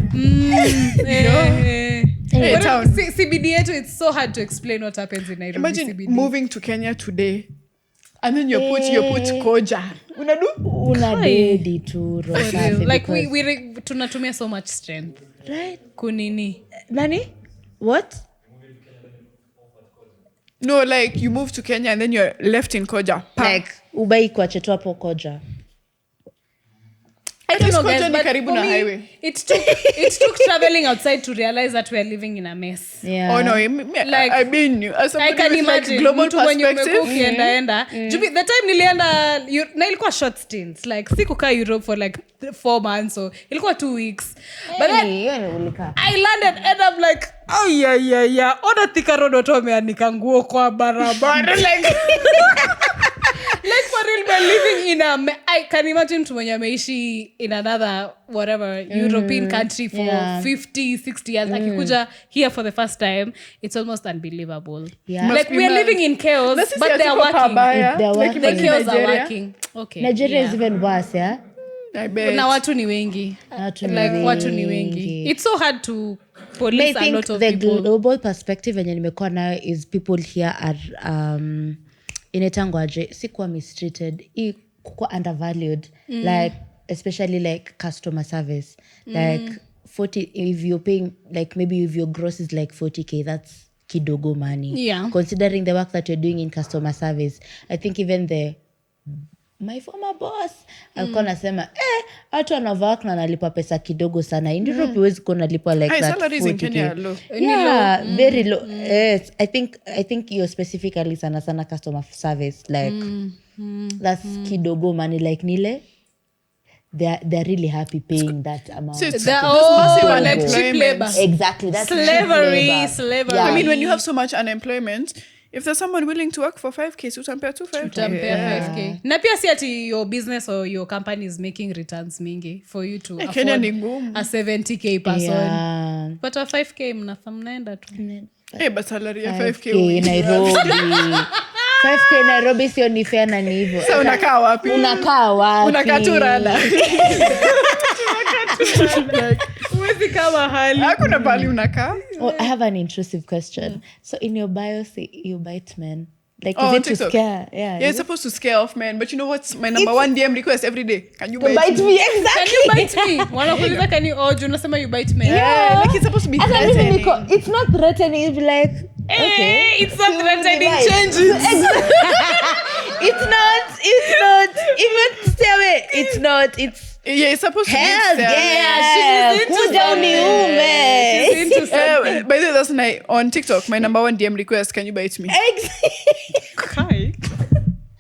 But town. CBD yetu, it's so hard to explain what happens in Nairobi. Imagine CBD. moving to Kenya today. And then you put koja. Una dedi tu rosafi. Like we tunatumia so much strength. Right. Kunini? Nani? What? No, like you move to Kenya and then you're left in koja. Like ubai kwa chetu hapo koja. I don't know, Koja guys, ni but karibu for na me, highway. it took traveling outside to realize that we're living in a mess. Yeah. Oh no, Like, I mean, as I somebody can with like imagine global mtu mwenye perspective. umekuwa ukienda. The time nilienda na ilikuwa short stints. Like sikukaa Europe for like 4 months, so ilikuwa 2 weeks. But then I landed and I'm like, oh yeah. Ona Thika Road watu wameanika nguo kwa barabara. Like for real, we're living in I can imagine mtu mwenye ameishi in another whatever European country for 50, 60 years. Akikuja here for the first time, it's almost unbelievable. Yeah. Like we're living in chaos, but they're working. They're working. The chaos are working. Okay. Nigeria is even worse, yeah? I bet. Na watu ni wengi. Watu ni wengi. It's so hard to police a lot of the people. global perspective yenye nimekuwa nayo is people here are inetangwaje sikuwa mistreated kukuwa undervalued like especially like customer service like 40 if you're paying like maybe if your gross is like 40k that's kidogo money Yeah. considering the work that you're doing in customer service. I think even the my former boss alikuwa anasema watu wanavaa na nalipa pesa kidogo sana. In Europe huwezi kuwa nalipa like that. Salaries in Kenya are low. Yeah, very low. Yes, I think you're specifically sana customer service like that's kidogo money like nile. They're really happy paying that amount. So it's massive like cheap labor. Exactly, that's Slavery. Yeah. I mean, when you have so much unemployment, if there's someone willing to work for 5K, so utampea 5K. Na pia si ati your business or your company is making returns mingi for you to Kenya afford ni ngumu. a 70K person. Yeah. But a 5K mnaenda tu. But salary ya 5K in Nairobi. 5K Nairobi sio ni fair na ni hivyo. So unakaa wapi? Unakaa tu rada. Uwezi kama hali. Hakuna pali unakaa. Oh, I have an intrusive question. So in your bio, say you bite men. Like, Oh, is it TikTok. to scare? Yeah, It's supposed to scare off men, but you know what's my number one DM request every day? Can you bite bite me? me, Can exactly. you bite me? Wanakuuliza can you unasema you bite me. Yeah, like it's supposed to be As I mean, threatening. it's not threatening. It's like, okay. It's not threatening. Right. Change it. It's not. Even stay away. It's not. It's Yeah, it's supposed to hell. be scary. Yeah, she's into cool down something. you, She's into something. By the way, that's on TikTok. My number one DM request: can you bite me? Kai.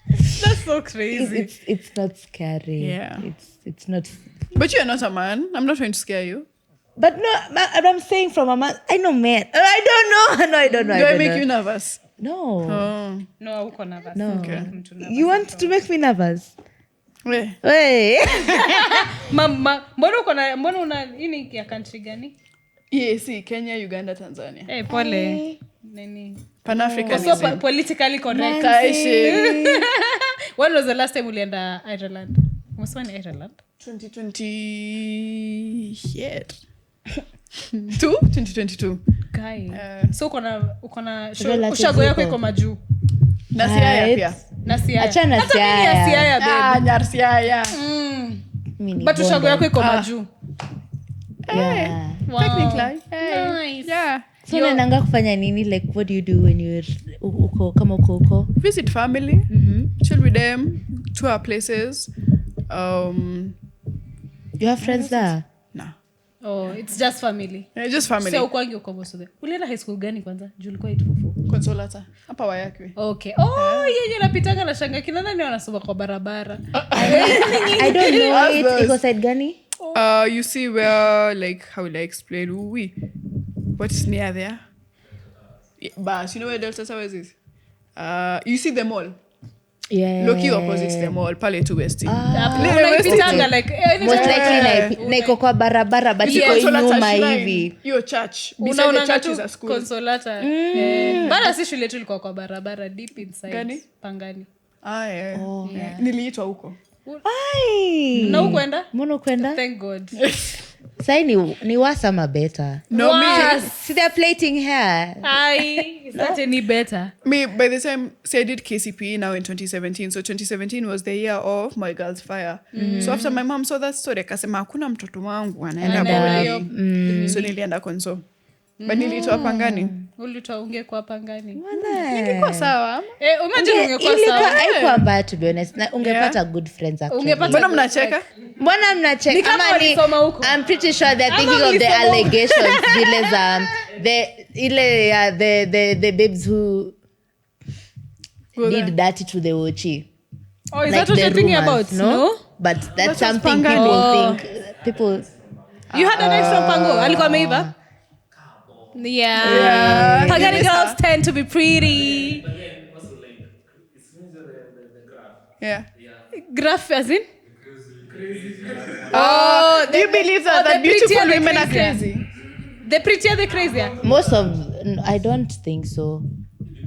That's so crazy. It's not scary. Yeah. It's not. But you're not a man. I'm not trying to scare you. But no, I'm saying from a man. I know men. I don't know. No, I don't know. Do I make you nervous? No. Oh. No, uko nervous. No. Okay. You want to make me nervous? Wait. Hey. Mama, mbona una ini ya country gani? Yeah, see, Kenya, Uganda, Tanzania. Eh, pole. Nini? Pan-Africanism. So politically correct. Kaishi. When was the last time ulienda Ireland? Umesema ni Ireland? 2020 yet. 2022. Kai. So uko na Relatives ushago yako huko. iko majuu. Na Siaya pia. Na Siaya. Achana Hata mimi ya Siaya babe. Nyar Siaya. Mini But ushago bonde. yako iko majuu. Yeah. Wow. Technically. Nice. Yeah. So unaendanga kufanya nini? Like, what do you do when you're uko? Visit family. Chill with them. Tour places. You have friends there? Nah. Oh, it's just family. Yeah, just family. Sasa ukwangi uko most of them. Ulienda high school gani kwanza? Juu ulikuwa 844. Consolata. Hapa Wayakwe. Okay. Oh, yenye napitanga na shanga kina nani wanasoma kwa barabara. I don't know it. Iko side gani? You see where, like, how will I explain? What's near there? Yeah, but you know where Delta Towers is? You see the mall. Yeah. Loki opposite the mall, pale to West. Unaipitanga like Most likely na iko kwa barabara but iko nyuma hivi. Your church. Beside the unaona church tu is a school. Consolata. Bana si shule tu ilikuwa kwa barabara deep inside. Gani? Pangani. Yeah. Oh. Yeah. Niliitwa huko. Ai. Na ukwenda? Mbona ukwenda? Thank God. Sai ni wasama better. No, See they're plating hair. Is that any better? me, by the time, say I did KCP now in 2017. So 2017 was the year of my girl's fire. So after my mom saw that story, akasema hakuna mtoto wangu anaenda boarding. So nilienda Konso. But niliitwa Pangani. Ulitoa ungekuwa Pangani. Nilikuwa sawa. Imagine ungekuwa sawa. Haikuwa mbaya to be honest. Na ungepata good friends actually. Mbona mnacheka? Mbona mnacheka? Ni kama walisoma huko. I'm pretty sure they're thinking of the allegations zile za the babes who did dirty to the Ochi. Oh, is that what you're thinking about? No? But that's something Pangani. people You had an ex from Pango. Alikuwa ameiva? Yeah. Pangani girls tend to be pretty. But then also like it's not the graph. Yeah. Graph as in? Do you believe that the beautiful prettier the women are crazier. crazy? The prettier the crazier. I don't think so.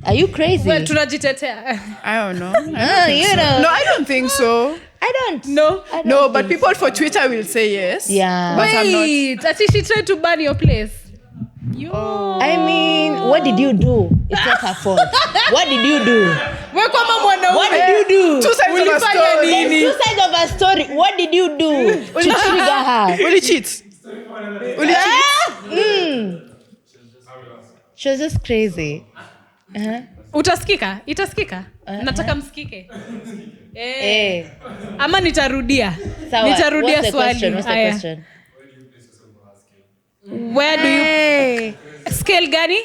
Are you crazy? Well, tunajitetea. I don't know. you know. No, I don't think so. I don't. No. I don't No, but think people for Twitter will say yes. Yeah. But I'm not. Wait, ati she tried to burn your place. Yo. I mean, what did you do? It's not her fault. What did you do? Wewe kama mwanaume. What did you do? Two sides of a Ulifanya story. nini? There's two sides of a story. What did you do to trigger her? Will you cheat? Will you cheat? She was just crazy. Itaskika. Nataka msikike. Ama nitarudia. Sawa. Nitarudia What's the swali. question? What's the Aya. question? Where do you scale gani?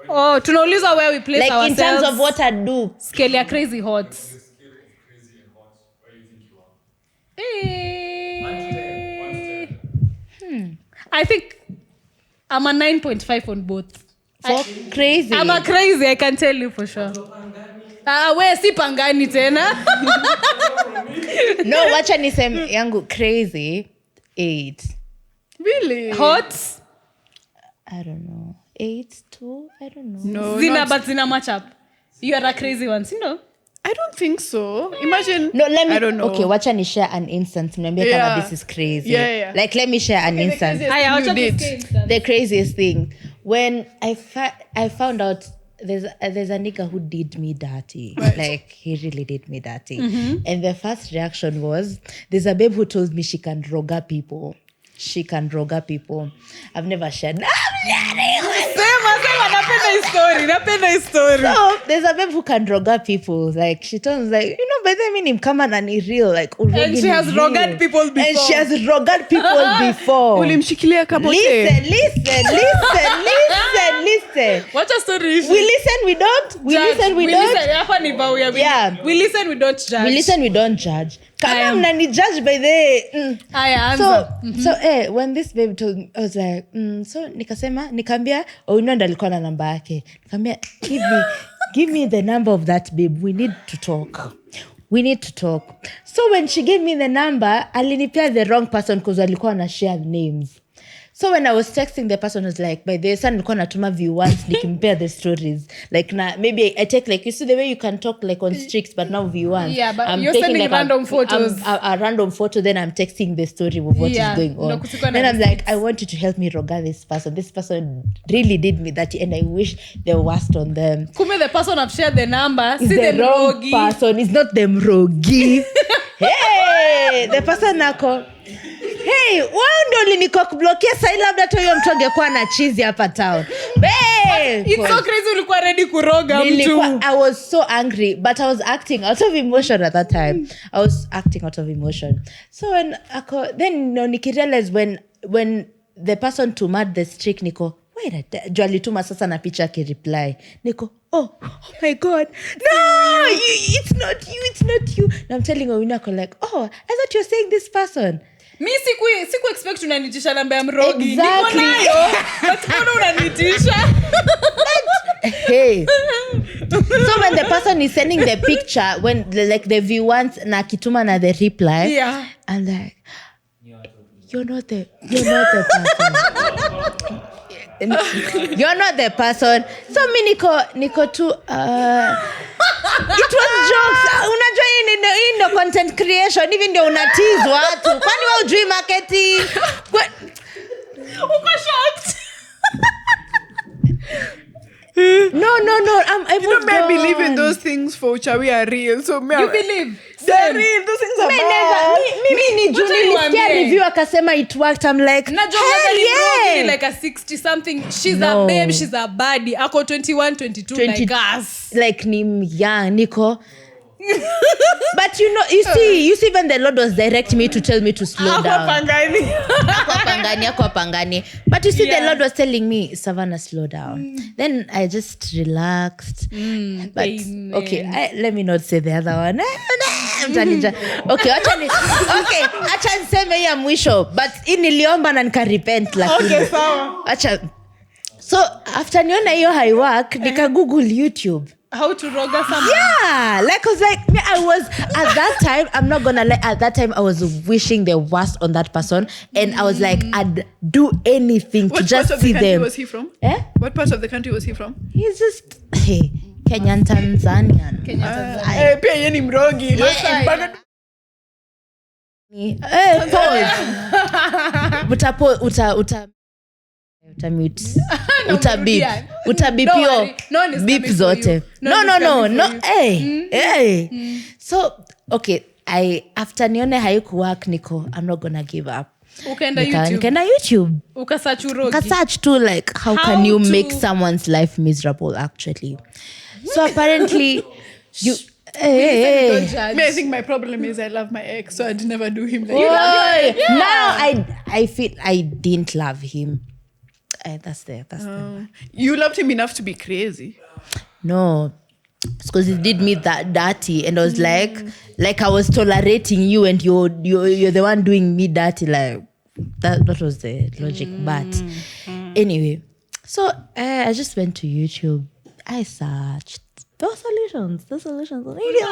Oh, tunauliza where we place Like ourselves. in terms of what I do. Scale ya crazy hot. I think I'm a 9.5 on both. For crazy. I'm a crazy, I can tell you for sure. Where si pangani tena? No, wacha niseme yangu crazy 8. Really? Hot? I don't know. 8 2, I don't know. No, But zina match up. You are a crazy one, you know? I don't think so. Imagine. No, let me. I don't know. Okay, wacha ni share an instance. Mniambie kama this is crazy. Yeah. Like, let me share an instance. You did. The craziest thing when I found out there's a nigga who did me dirty. Right. Like, he really did me dirty. And the first reaction was, there's a babe who told me she can roga people. I've never shared. Napenda story. So there's a babe who can roga people. Like, she told me, like, by the way, him come and he real. Like, and she has rogad people before. Ulimshikilia kabote. Listen. What a story. We listen, we don't. Hapa ni bauya. Yeah. We listen, we don't judge. We listen, we don't judge. Kama mnani judge by the So when this babe told me, I was like, so nikaambia, ndo alikuwa na namba yake. Nikaambia, give me the number of that babe. We need to talk. So when she gave me the number, alinipea the wrong person because walikuwa na share names. So when I was texting, the person was like, by the way, nilikuwa natuma view once, nikimpea the stories. Like, maybe I take, like, you see the way you can talk, like, on streaks, but now view once. Yeah, but I'm you're taking, sending like, random photos. A random photo, then I'm texting the story of what is going on. Then I'm like, I want you to help me roga this person. This person really did me that, and I wish the worst on them. Kume, the person I've shared the number. It's the wrong person. It's not them rogi. Hey, the person nako. Hey, wao ndo ulinikokublockia sasa labda tu huyo mtu angekuwa na cheese hapa town. It's so crazy ulikuwa ready kuroga mtu. I was so angry, but I was acting out of emotion at that time. So when then nikirealize when the person to mad the streak niko, wait, alituma sasa na picha ki reply. Niko, oh my god. No, it's not you. And I'm telling Owinako like, oh, I thought you were saying this person. Mi siku expect unanitisha namba ya mrogi. Exactly. Niko nayo. But mbona unanitisha? Hey. So when the person is sending the picture, when the view once na kituma na the reply, I'm like, you're not the person. You're not the person. So mi niko tu it was jokes. Unajua hii ndo content creation, hivi ndio unatiz watu. Kwani wewe hujui marketing? Uko shocked. No. I don't believe in those things for Uchawi are real. So you believe? They're real. Those things are bad. Mimi ni journalist review akasema it worked. I'm like, yeah. Like a 60 something. She's a babe, she's a baddie. Ako 21, 22 like us. Like young Nico. But you see even the Lord was directing me to tell me to slow down. Ako pangani. But you see the Lord was telling me, Savannah, slow down. Then I just relaxed. But okay, let me not say the other one. Okay, acha niseme ya mwisho, but niliomba na nikarepent lakini. Okay, sawa. Acha. So after niona hiyo high work, nika Google YouTube. How to roga someone? Yeah, like I was like, I was at that time. I'm not gonna lie. At that time, I was wishing the worst on that person, and I was like, I'd do anything to just see them. What part of the country was he from? What part of the country was he from? He's just Kenyan Tanzanian. Pia yeye ni mrogi. Utabipio beep zote. No. Hey. So okay, after nione haiku work niko, I'm not gonna give up. Ukaenda YouTube. Nikaenda YouTube. Ukasearch urogi. Kasearch too, like how can you make someone's life miserable actually. So apparently you Don't judge. Me, I think my problem is I love my ex, so I'd never do him like Oy, that. now I feel I didn't love him. That's the You loved him enough to be crazy. no, because he did me that dirty, and I was like I was tolerating you, and you're the one doing me dirty. Like that was the logic. But anyway, so I just went to YouTube. I searched. There were solutions. Kuna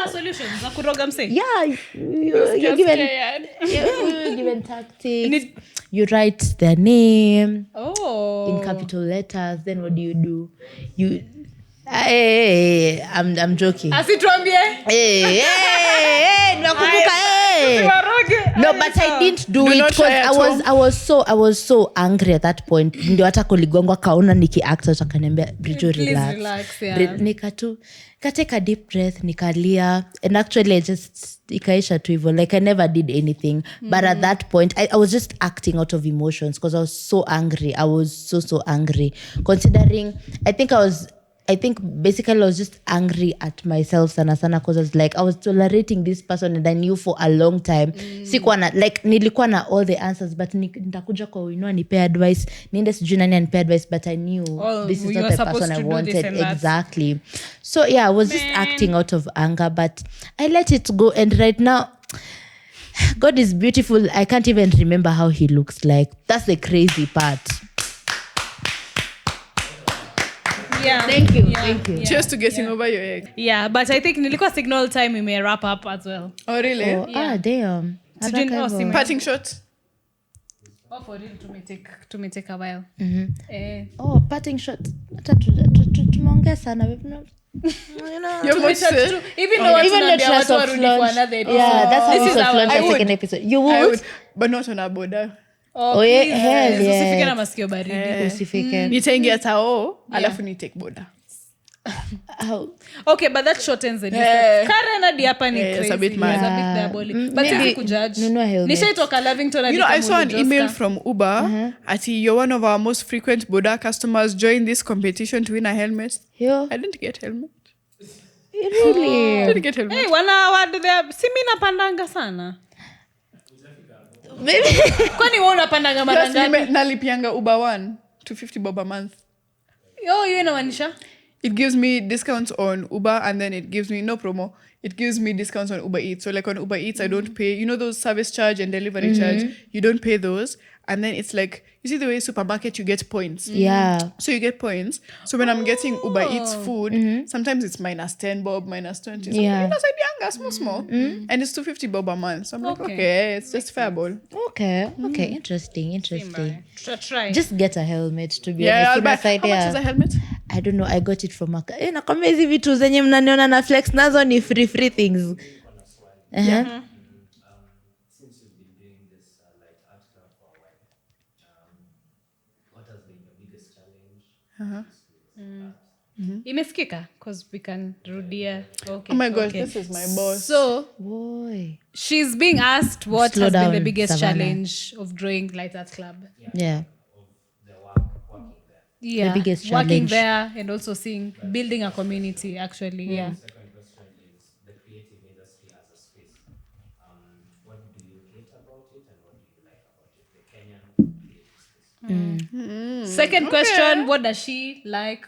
solutions za kuroga mse. Yeah, you're given tactics. You write their name in capital letters. Then what do? I'm joking. Asituambie. No, but I didn't do it because I was so angry at that point. Ndio hata koligongwa kaona niki-act out akaniambia Bridget, relax. Take a deep breath, nikalia, and actually I just ikaisha tu hivyo. Like I never did anything, but at that point I was just acting out of emotions because I was so angry. I was so angry, considering I think basically I was just angry at myself sana because I was like, I was tolerating this person and I knew for a long time. Sikuwa na, like nilikuwa na all the answers, but nitakuja kwa Uinua nipe advice, niende sijui nani anipe advice, but I knew this is not the person I wanted. Exactly. So yeah, I was just acting out of anger, but I let it go, and right now God is beautiful. I can't even remember how he looks like. That's the crazy part. Yeah. Thank you. Just to getting over your ex. Yeah, but I think nilikuwa signal time we may wrap up as well. Oh, really? Damn. Parting shot? Oh, for real, to me take a while. Parting shot. Tumeongea sana. You're much said. Even though Even the trust of launch. Yeah, that's how we soft launch the second episode. You would? I would, but not on a border. Please, hell yeah. usifike na masikio baridi. Usifike. Nitaingia tao, alafu ni take border. Okay, but that shortens the distance. Karen hadi hapa ni crazy. It's a bit mad. It's a bit diabolic. But sisi kujudge. Nishaitoka Lavington. You know, I saw an email from Uber. Ati, you're one of our most frequent border customers. Join this competition to win a helmet. Yeah. I didn't get helmet. Really? I didn't get helmet. Hey, wana award there. Si mimi napandanga sana. Kwani wewe unapandanga mara ngapi? Nalipianga Uber One to 50 bob a month. Hiyo inamaanisha? It gives me discounts on Uber, and then it gives me no promo. It gives me discounts on Uber Eats. So like on Uber Eats, I don't pay, you know, those service charge and delivery charge, you don't pay those. And then it's like, you see the way supermarket, you get points. Yeah. So you get points. So when I'm getting Uber Eats food, sometimes it's minus 10 bob, minus 20. So Yeah. that's small. And it's 250 bob a month. So I'm like, okay, it's just fair ball. Okay. Interesting. Try. Just get a helmet, to be Yeah, I'll honest. buy. How much is a helmet? I don't know. I got it from nakwambia hizi vitu zenye mnaniona na flex nazo ni free things. Since you've been doing this light art club for a while, what has been your biggest challenge? Imesikika? Because we can rudia. Okay. Oh my gosh, this is my boss. So, Boy. she's being asked what Slow has been the down, biggest Savannah. challenge of growing Light Art Club. Yeah. Yeah, The biggest working challenge. there and also building a community actually. Yeah. Second question is the creative industry as a space. What do you hate about it and what do you like about it? The Kenyan creative space. Second question, what does she like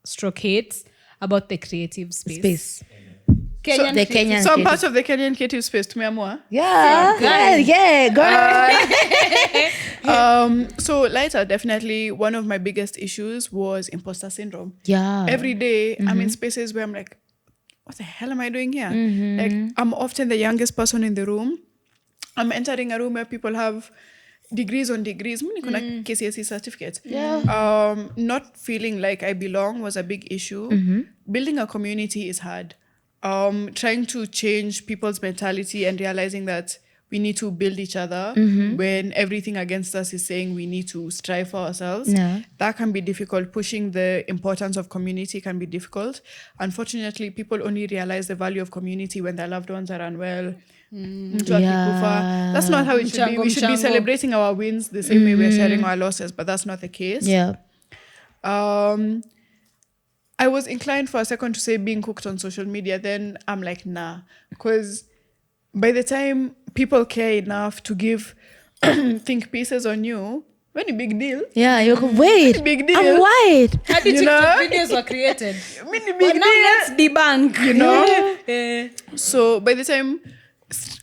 /hates about the creative space? Kenyan The creative- Kenyan So I'm kid. part of the Kenyan creative space. Tumeamua. Yeah, girl. So lighter, definitely one of my biggest issues was imposter syndrome. Yeah. Every day I'm in spaces where I'm like, what the hell am I doing here? Like I'm often the youngest person in the room. I'm entering a room where people have degrees on degrees. Mimi niko na KCSE certificate. Yeah. Not feeling like I belong was a big issue. Building a community is hard. Trying to change people's mentality and realizing that we need to build each other, when everything against us is saying we need to strive for ourselves. Yeah. That can be difficult. Pushing the importance of community can be difficult. Unfortunately, people only realize the value of community when their loved ones are unwell. Mtu akikufa. That's not how it should be. We should be celebrating our wins the same way we're sharing our losses, but that's not the case. Yeah. I was inclined for a second to say being cooked on social media. Then I'm like, nah. Because by the time people care enough to give think pieces on you, very big deal. Yeah, you go, wait, big deal. I'm white. How did You know? TikTok videos were created? Very But big now deal. let's debunk. You know? Eh. So by the time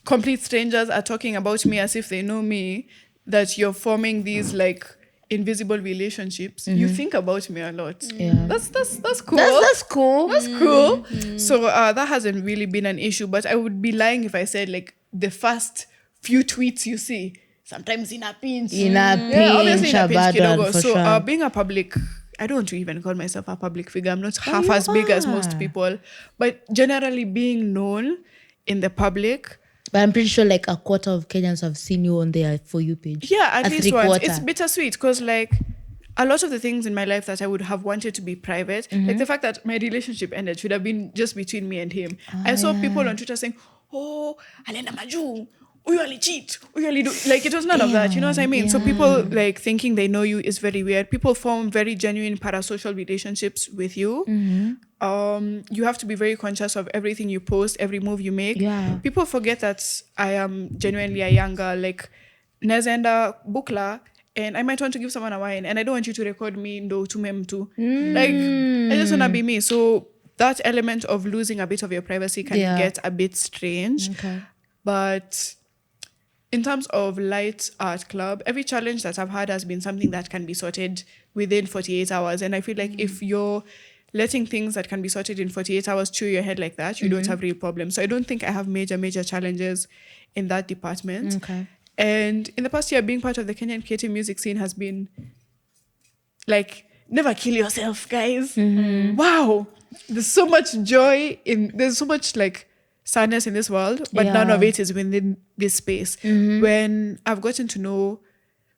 complete strangers are talking about me as if they know me, that you're forming these like invisible relationships, you think about me a lot. Yeah. That's cool. That's cool. That's cool. So that hasn't really been an issue, but I would be lying if I said like the first few tweets you see, sometimes in a pinch. Obviously in a pinch kidogo. for So sure. being a public, I don't want to even call myself a public figure. I'm not half as big as most people, but generally being known in the public. But I'm pretty sure like a quarter of Kenyans have seen you on their For You page. Yeah, at A least once. three-quarter. It's bittersweet because like a lot of the things in my life that I would have wanted to be private, like the fact that my relationship ended should have been just between me and him. I saw people on Twitter saying, oh, Alena Maju, uyu alicheat, uyu alido. Like it was none of that, you know what I mean? So people like thinking they know you is very weird. People form very genuine parasocial relationships with you. You have to be very conscious of everything you post, every move you make. Yeah. People forget that I am genuinely a younger, like Nezenda Bukla, and I might want to give someone a wine, and I don't want you to record me ndo tumem too. Like I just wanna be me. So that element of losing a bit of your privacy can get a bit strange. Okay. But in terms of Light Art Club, every challenge that I've had has been something that can be sorted within 48 hours. And I feel like if you're letting things that can be sorted in 48 hours chew your head like that, you don't have real problems. So I don't think I have major challenges in that department. Okay. And in the past year, being part of the Kenyan creative music scene has been like, never kill yourself, guys. Wow. There's so much joy there's so much like sadness in this world, but none of it is within this space. When I've gotten to know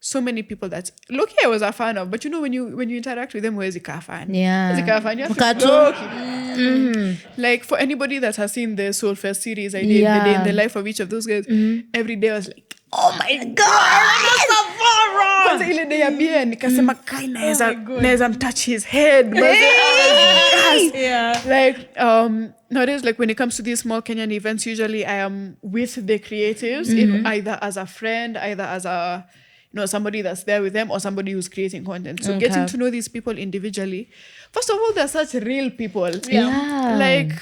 so many people that look, I was a fan of, but you know when you interact with them, where's the car fan? Yeah. Where's the car fan? You have to Mkato. like for anybody that has seen the Soul Fest series I did, the day in the life of each of those guys, every day I was like, oh my god, kwanza ile day ya bia nikasema kai naweza touch his head. Yeah. Like nowadays, like when it comes to these small Kenyan events, usually I am with the creatives, in either as a friend, either as a somebody that's there with them, or somebody who's creating content. So getting to know these people individually, first of all, they're such real people. Yeah. Like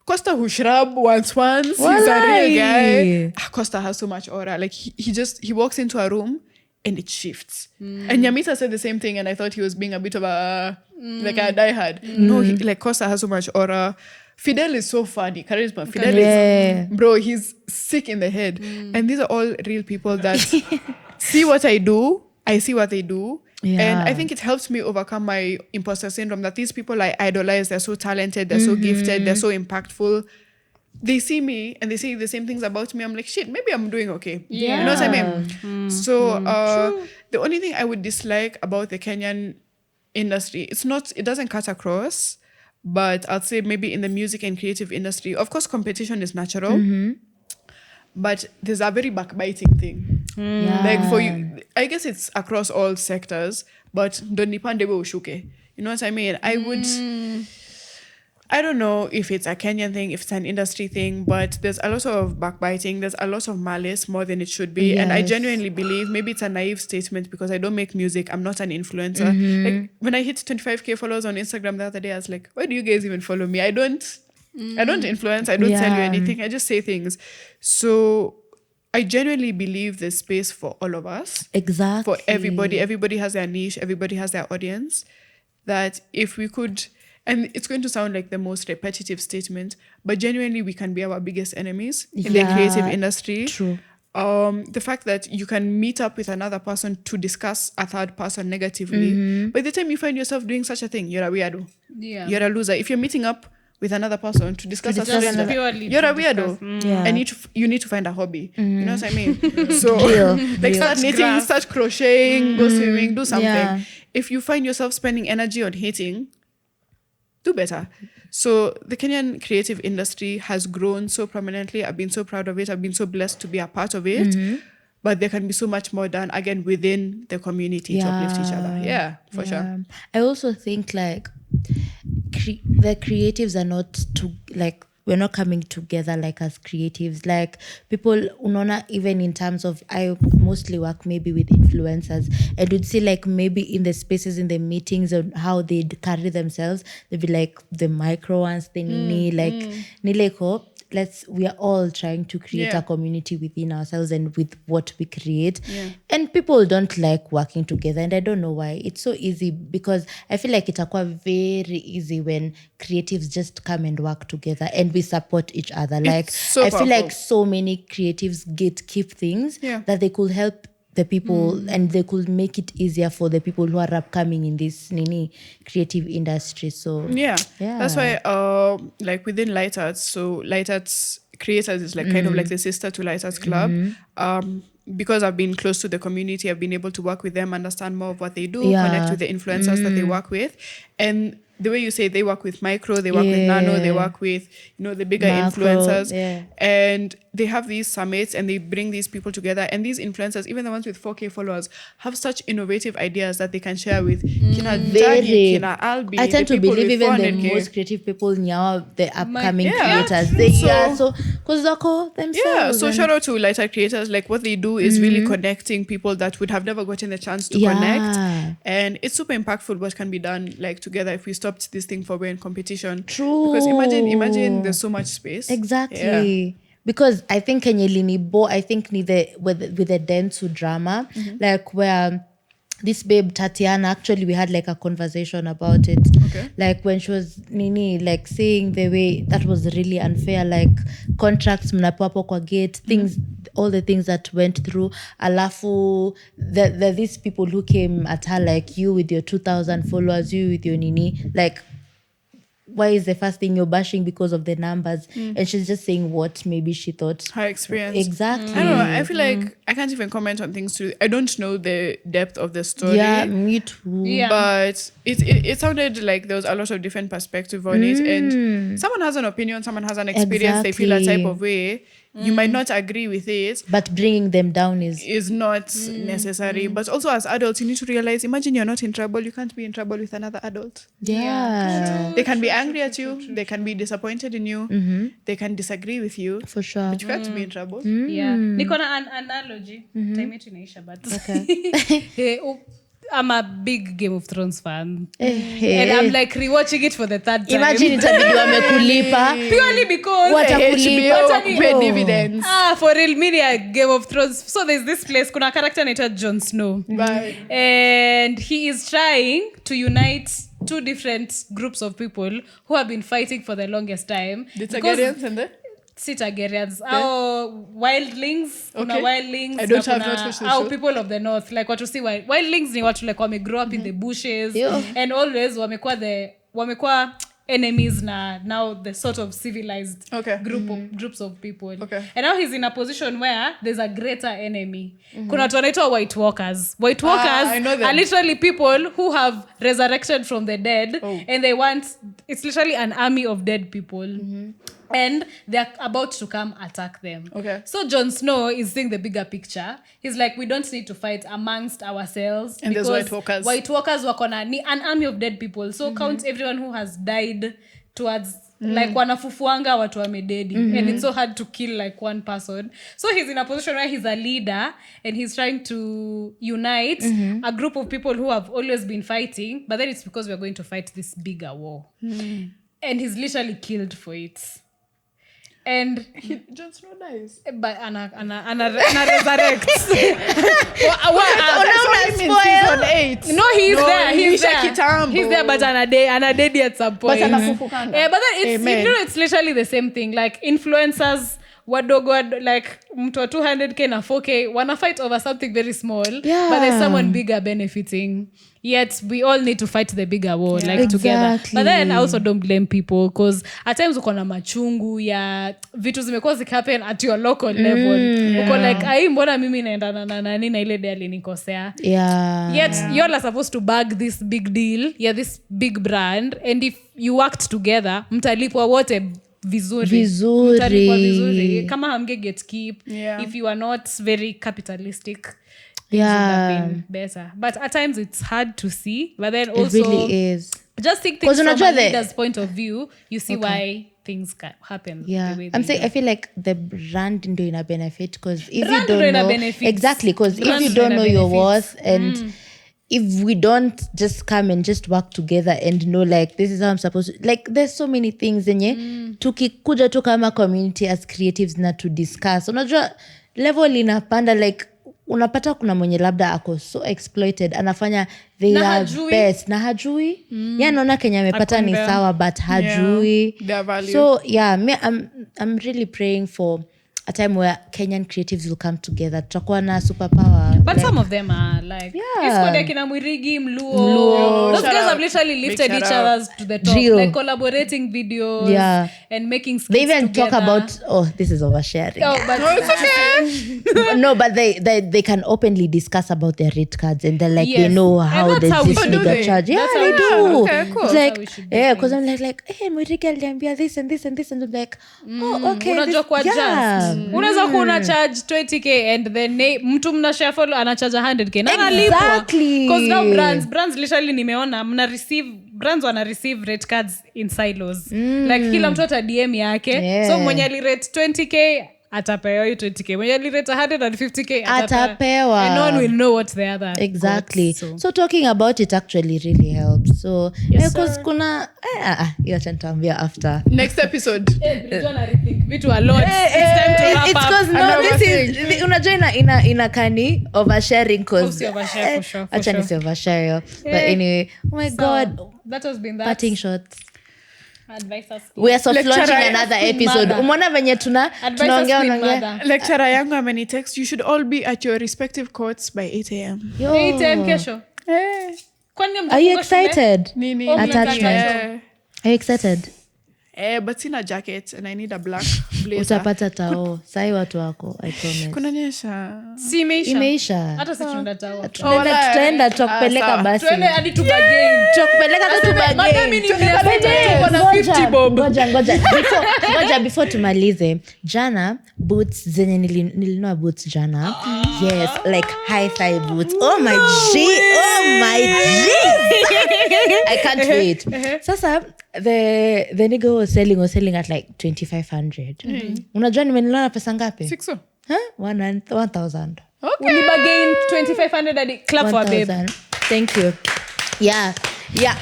Costa who shrub once. He's a real guy. Costa has so much aura. Like he walks into a room and it shifts. And Nyamita said the same thing, and I thought he was being a bit of a like a diehard. No, like Costa has so much aura. Fidel is so funny. Charisma. Fidel is, bro, he's sick in the head. And these are all real people that see what I do. I see what they do. Yeah. And I think it helps me overcome my imposter syndrome, that these people I idolize, they're so talented, they're so gifted, they're so impactful. They see me and they say the same things about me. I'm like, shit, maybe I'm doing okay. Yeah. You know what I mean? So the only thing I would dislike about the Kenyan industry, it doesn't cut across, but I'd say maybe in the music and creative industry, of course, competition is natural, but there's a very backbiting thing. Like for you, I guess it's across all sectors, but ndonipande we ushuke. You know what I mean? I don't know if it's a Kenyan thing, if it's an industry thing, but there's a lot of backbiting. There's a lot of malice, more than it should be. And I genuinely believe, maybe it's a naive statement because I don't make music. I'm not an influencer. Like when I hit 25K followers on Instagram the other day, I was like, why do you guys even follow me? I don't influence. I don't tell you anything. I just say things. So I genuinely believe there's space for all of us. Exactly. For everybody. Everybody has their niche. Everybody has their audience. That if we could, and it's going to sound like the most repetitive statement, but genuinely we can be our biggest enemies in the creative industry. True. The fact that you can meet up with another person to discuss a third person negatively. By the time you find yourself doing such a thing, you're a weirdo. Yeah. You're a loser. If you're meeting up with another person to discuss a discuss stranger. Purely You're to a weirdo. discuss. Yeah. And you need to find a hobby. You know what I mean? So Real. like start knitting, start crocheting, go swimming, do something. Yeah. If you find yourself spending energy on hating, do better. So the Kenyan creative industry has grown so prominently. I've been so proud of it. I've been so blessed to be a part of it. But there can be so much more done, again, within the community to uplift each other. Yeah, for sure. I also think like the creatives are not like we're not coming together like as creatives. Like people, unaona, even in terms of, I mostly work maybe with influencers, and would see like maybe in the spaces, in the meetings, on how they'd carry themselves, they'd be like the micro ones, the nini, like nileko. We are all trying to create a community within ourselves and with what we create. And people don't like working together, and I don't know why. It's so easy, because I feel like it's very easy when creatives just come and work together and we support each other. Like so I feel powerful. like so many creatives keep things that they could help the people and they could make it easier for the people who are upcoming in this creative industry. So Yeah. That's why like within Light Arts, so Light Arts Creators is like kind of like the sister to Light Arts Club. Because I've been close to the community, I've been able to work with them, understand more of what they do, connect with the influencers that they work with. And the way you say, they work with micro, they work with nano, they work with, the bigger Macro, influencers. And they have these summits and they bring these people together. And these influencers, even the ones with 4K followers, have such innovative ideas that they can share with Kina Jagi, Kina Albi. I tend to people believe with even the 400K. most creative people now, the upcoming Yeah. creators, they So- are so, because they're themselves. Yeah, so and- shout out to Lighter Creators. Like what they do is really connecting people that would have never gotten the chance to connect. And it's super impactful what can be done like together if we stopped this thing for we're in competition. True. Because imagine there's so much space. Exactly. Because I think Kenya Linibo, I think with the Dentsu drama, like where this babe Tatiana, actually we had like a conversation about it. Okay. Like when she was like saying the way that was really unfair, like contracts mnapapo kwa gate, things, all the things that went through. Alafu these people who came at her, like you with your 2,000 followers, you with your nini, like why is the first thing you're bashing because of the numbers? And she's just saying what maybe she thought. Her experience. Exactly. I don't know. I feel like I can't even comment on things too. I don't know the depth of the story. Yeah, me too. Yeah. But it sounded like there was a lot of different perspective on it. And someone has an opinion, someone has an experience, they feel a type of way. You might not agree with it. But bringing them down is Not necessary. But also as adults, you need to realize, imagine you're not in trouble. You can't be in trouble with another adult. They can be angry at you. They can be disappointed in you. They can disagree with you. for sure. But you can't be in trouble. Yeah. Niko na an analogy. Time yetu inaisha, but I'm a big Game of Thrones fan. And I'm like rewatching it for the third time. Imagine itabidi wamekulipa. Purely because Watakulipa. HBO pay dividends. for real media Game of Thrones. So there's this place, kuna character named Jon Snow. Bye. And he is trying to unite two different groups of people who have been fighting for the longest time. The Because- Targaryens and the... si Targaryens au wildlings. Kuna Okay. wildlings I don't na have kuna- not watched the au show. people of the north, like watu si wildlings ni watu like wame grow up in the bushes and always wamekuwa enemies na now the sort of civilized groups of people. And now he's in a position where there's a greater enemy. Kuna watu wanaitwa White Walkers. White Walkers I know them. are literally people who have resurrected from the dead and they want, it's literally an army of dead people. And they're about to come attack them. So Jon Snow is seeing the bigger picture. He's like, we don't need to fight amongst ourselves. And there's White Walkers. White Walkers wako na ni an army of dead people. So count everyone who has died towards like wanafufuanga watu wamededi. And it's so hard to kill like one person. So he's in a position where he's a leader and he's trying to unite a group of people who have always been fighting. But then it's because we're going to fight this bigger war. And he's literally killed for it. And Jon Snow dies. but ana resurrect. Season 8. No, he's there. He's Nisha there. Kitambo. He's there, but ana dead at some point. But anafufukanga. Yeah, but then Amen. it's literally the same thing. Like influencers wadogo like mtu wa 200k na 4k wana fight over something very small, Yeah. but there's someone bigger benefiting. Yet we all need to fight the bigger war, like together. But then I also don't blame people, because at times uko na machungu ya vitu zimekuwa zikihappen at your local level. Uko like, ai mbona mimi naendana na nani na ile day alinikosea. Yet you all are supposed to bag this big deal, this big brand, and if you worked together, mtalipwa wote vizuri. Mtalipwa vizuri. Kama hamge gatekeep, if you are not very capitalistic, would have been better. But at times it's hard to see, but then also it really is. Just think things from a leader's point of view, you see why things can happen the way I'm they saying do. I feel like the brand ndio ina benefit, because if Brand you ndio don't know benefits. exactly, because if Brand you ndio don't know your benefits. worth, and if we don't just come and just work together and know like this is how I'm supposed to, like there's so many things zenye tukikuja tu kama community as creatives na to discuss, unajua level inapanda, like unapata kuna mwenye labda ako so exploited anafanya their best na hajui naona Kenya amepata ni sawa but hajui so I'm really praying for a time where Kenyan creatives will come together, tutakuwa na superpower. But some of them are like Iskode kina Mwirigi, Mluo. Those guys have literally lifted each other to the top. Real. Like collaborating videos and making skits They even together. talk about this is oversharing. Oh, but it's okay. No, but they can openly discuss about their rate cards, and they're like they know how that's there's how we this should do nigga it. charge. Yeah, That's how they we do. should. Okay, cool. It's That's how we like should do because I'm like hey, Mwirigi aliambia this and this and this, and I'm like oh okay. Unajua kwa just. Unaweza kuwa una charge 20k and then mtu mnashare follow ana charge 100k. Na analipwa. Exactly. Because now brands literally nimeona brands wana receive rate cards in silos. Like kila mtu ata DM yake. So mwenye ali rate 20k atapewa hiyo 20k. Mwenye ali rate 150k atapewa. And no one will know what the other exactly got, so talking about it actually really helps. So because kuna hiyo nitaambia after next episode. Vitu a lot. It's time to wrap it's up. because no this is unajua ina kani oversharing cause Overshare for sure. acha nisi overshare but anyway oh my god That has been that. parting shots. Advice us. We are soft Lecturer launching another episode. mother. Umeona venye tunaongea Lecturer yangu amenitext, you should all be at your respective courts by 8 a.m. 8 a.m. kesho. Kwani Are you excited? Nini? Attachment. Are you excited? But sina jacket and I need a black blazer. Utapata tao. Sai watu wako, I promise. Kunanyesha. Si Imeisha. Hata sisi tunaenda tawa. Tutaenda tukupeleka basi. Tuende hadi tu bargain. Tukupeleka tu bargain. Madami ni kuna 50 bob. Ngoja before tumalize. Jana boots zenye nilinunua boots jana. Yes, like high thigh boots. Oh my G. I can't wait. Sasa the nigga was selling at like 2,500. Unajua nimenunua na pesa ngapi? 6. 1,000. Okay. Uli bargain 2,500 hadi clap for babe. 1,000. Thank you. Yeah,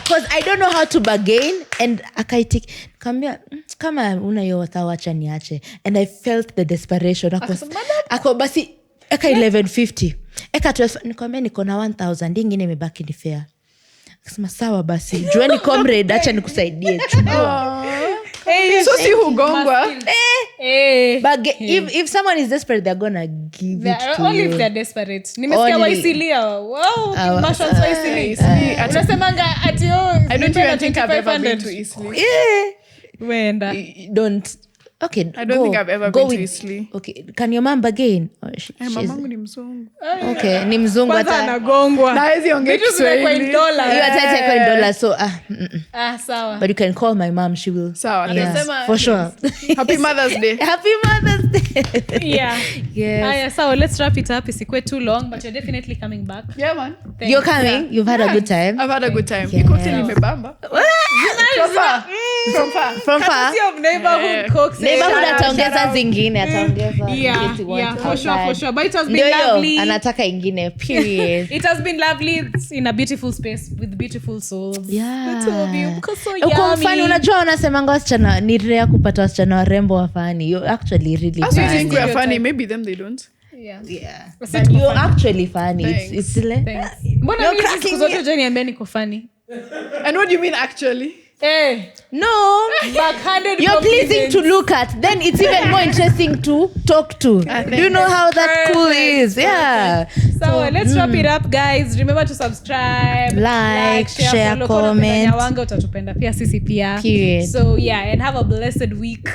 because I don't know how to bargain, and akaitik kambia kama una hiyo wacha niache, and I felt the desperation. Ako basi eka 1150 eka 12, nikwambia niko na 1,000 ingine imebaki ni fair. Akasema sawa basi jueni comrade, acha nikusaidie chukua. So si hugongwa. But if someone is desperate, they're gonna give it to Only you. if they're desperate. Nimesikia Only. Waisilia. Wow, Marshall's Waisili. Unasemanga ati I don't even think I've ever been to Eastleigh. Wenda. Don't. Okay, I don't think I've ever been to Eastleigh. Okay, can your mom bargain? Mamangu ni mzungu. Okay, ni mzungu Kwanza hata. anagongwa. Na hawezi ongea Vitu zimekuwa in Kiswahili. dollar. You are take in dollars, so Sawa. but you can call my mom, she will. Sawa, Yeah, atasema, for sure. Happy Mother's Day. Happy Mother's Day. Yeah. Yes. Aya, so let's wrap it up. Isikwe too long, but you're definitely coming back. Yeah, man. Thanks. You're coming. You've had a good time. I've had a good time. Yeah. Cocktail imebamba. From far. From far. From far. Courtesy of neighborhood cooks. Neighborhood Shout out, ataongeza zingine, ataongeza. Yeah, in case you want yeah, to for sure, add. for sure. But it has been Ndio hiyo, lovely. anataka ingine, period. It has been lovely. It's in a beautiful space with beautiful souls. Yeah. The two of you, because so Uko yummy. mfani, unajua wanasemanga wasichana ni rare kupata wasichana warembo wafani. You're actually really As you funny. think we are funny, maybe them they don't. Yeah. Yeah. But But you're actually funny. Thanks. It's like Thanks. Mbona You're mimi cracking siku zote je niambia niko funny? And what do you mean actually? Hey, No. backhanded You're pleasing compliments. to look at. Then it's even more interesting to talk to. Do you know how that cool is? Yeah. So let's wrap it up, guys. Remember to subscribe, Like, share, follow. comment. Nyawanga utatupenda pia sisi pia. Period. So yeah, and have a blessed week.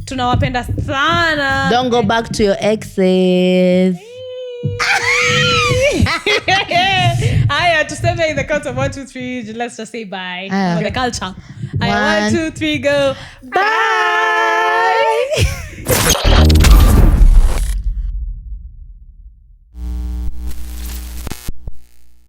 Tunawapenda sana. Don't go back to your exes. Aya, tuseme in the count of 1, 2, 3. Let's just say bye for the culture. Aya, 1, 2, 3, go. Bye.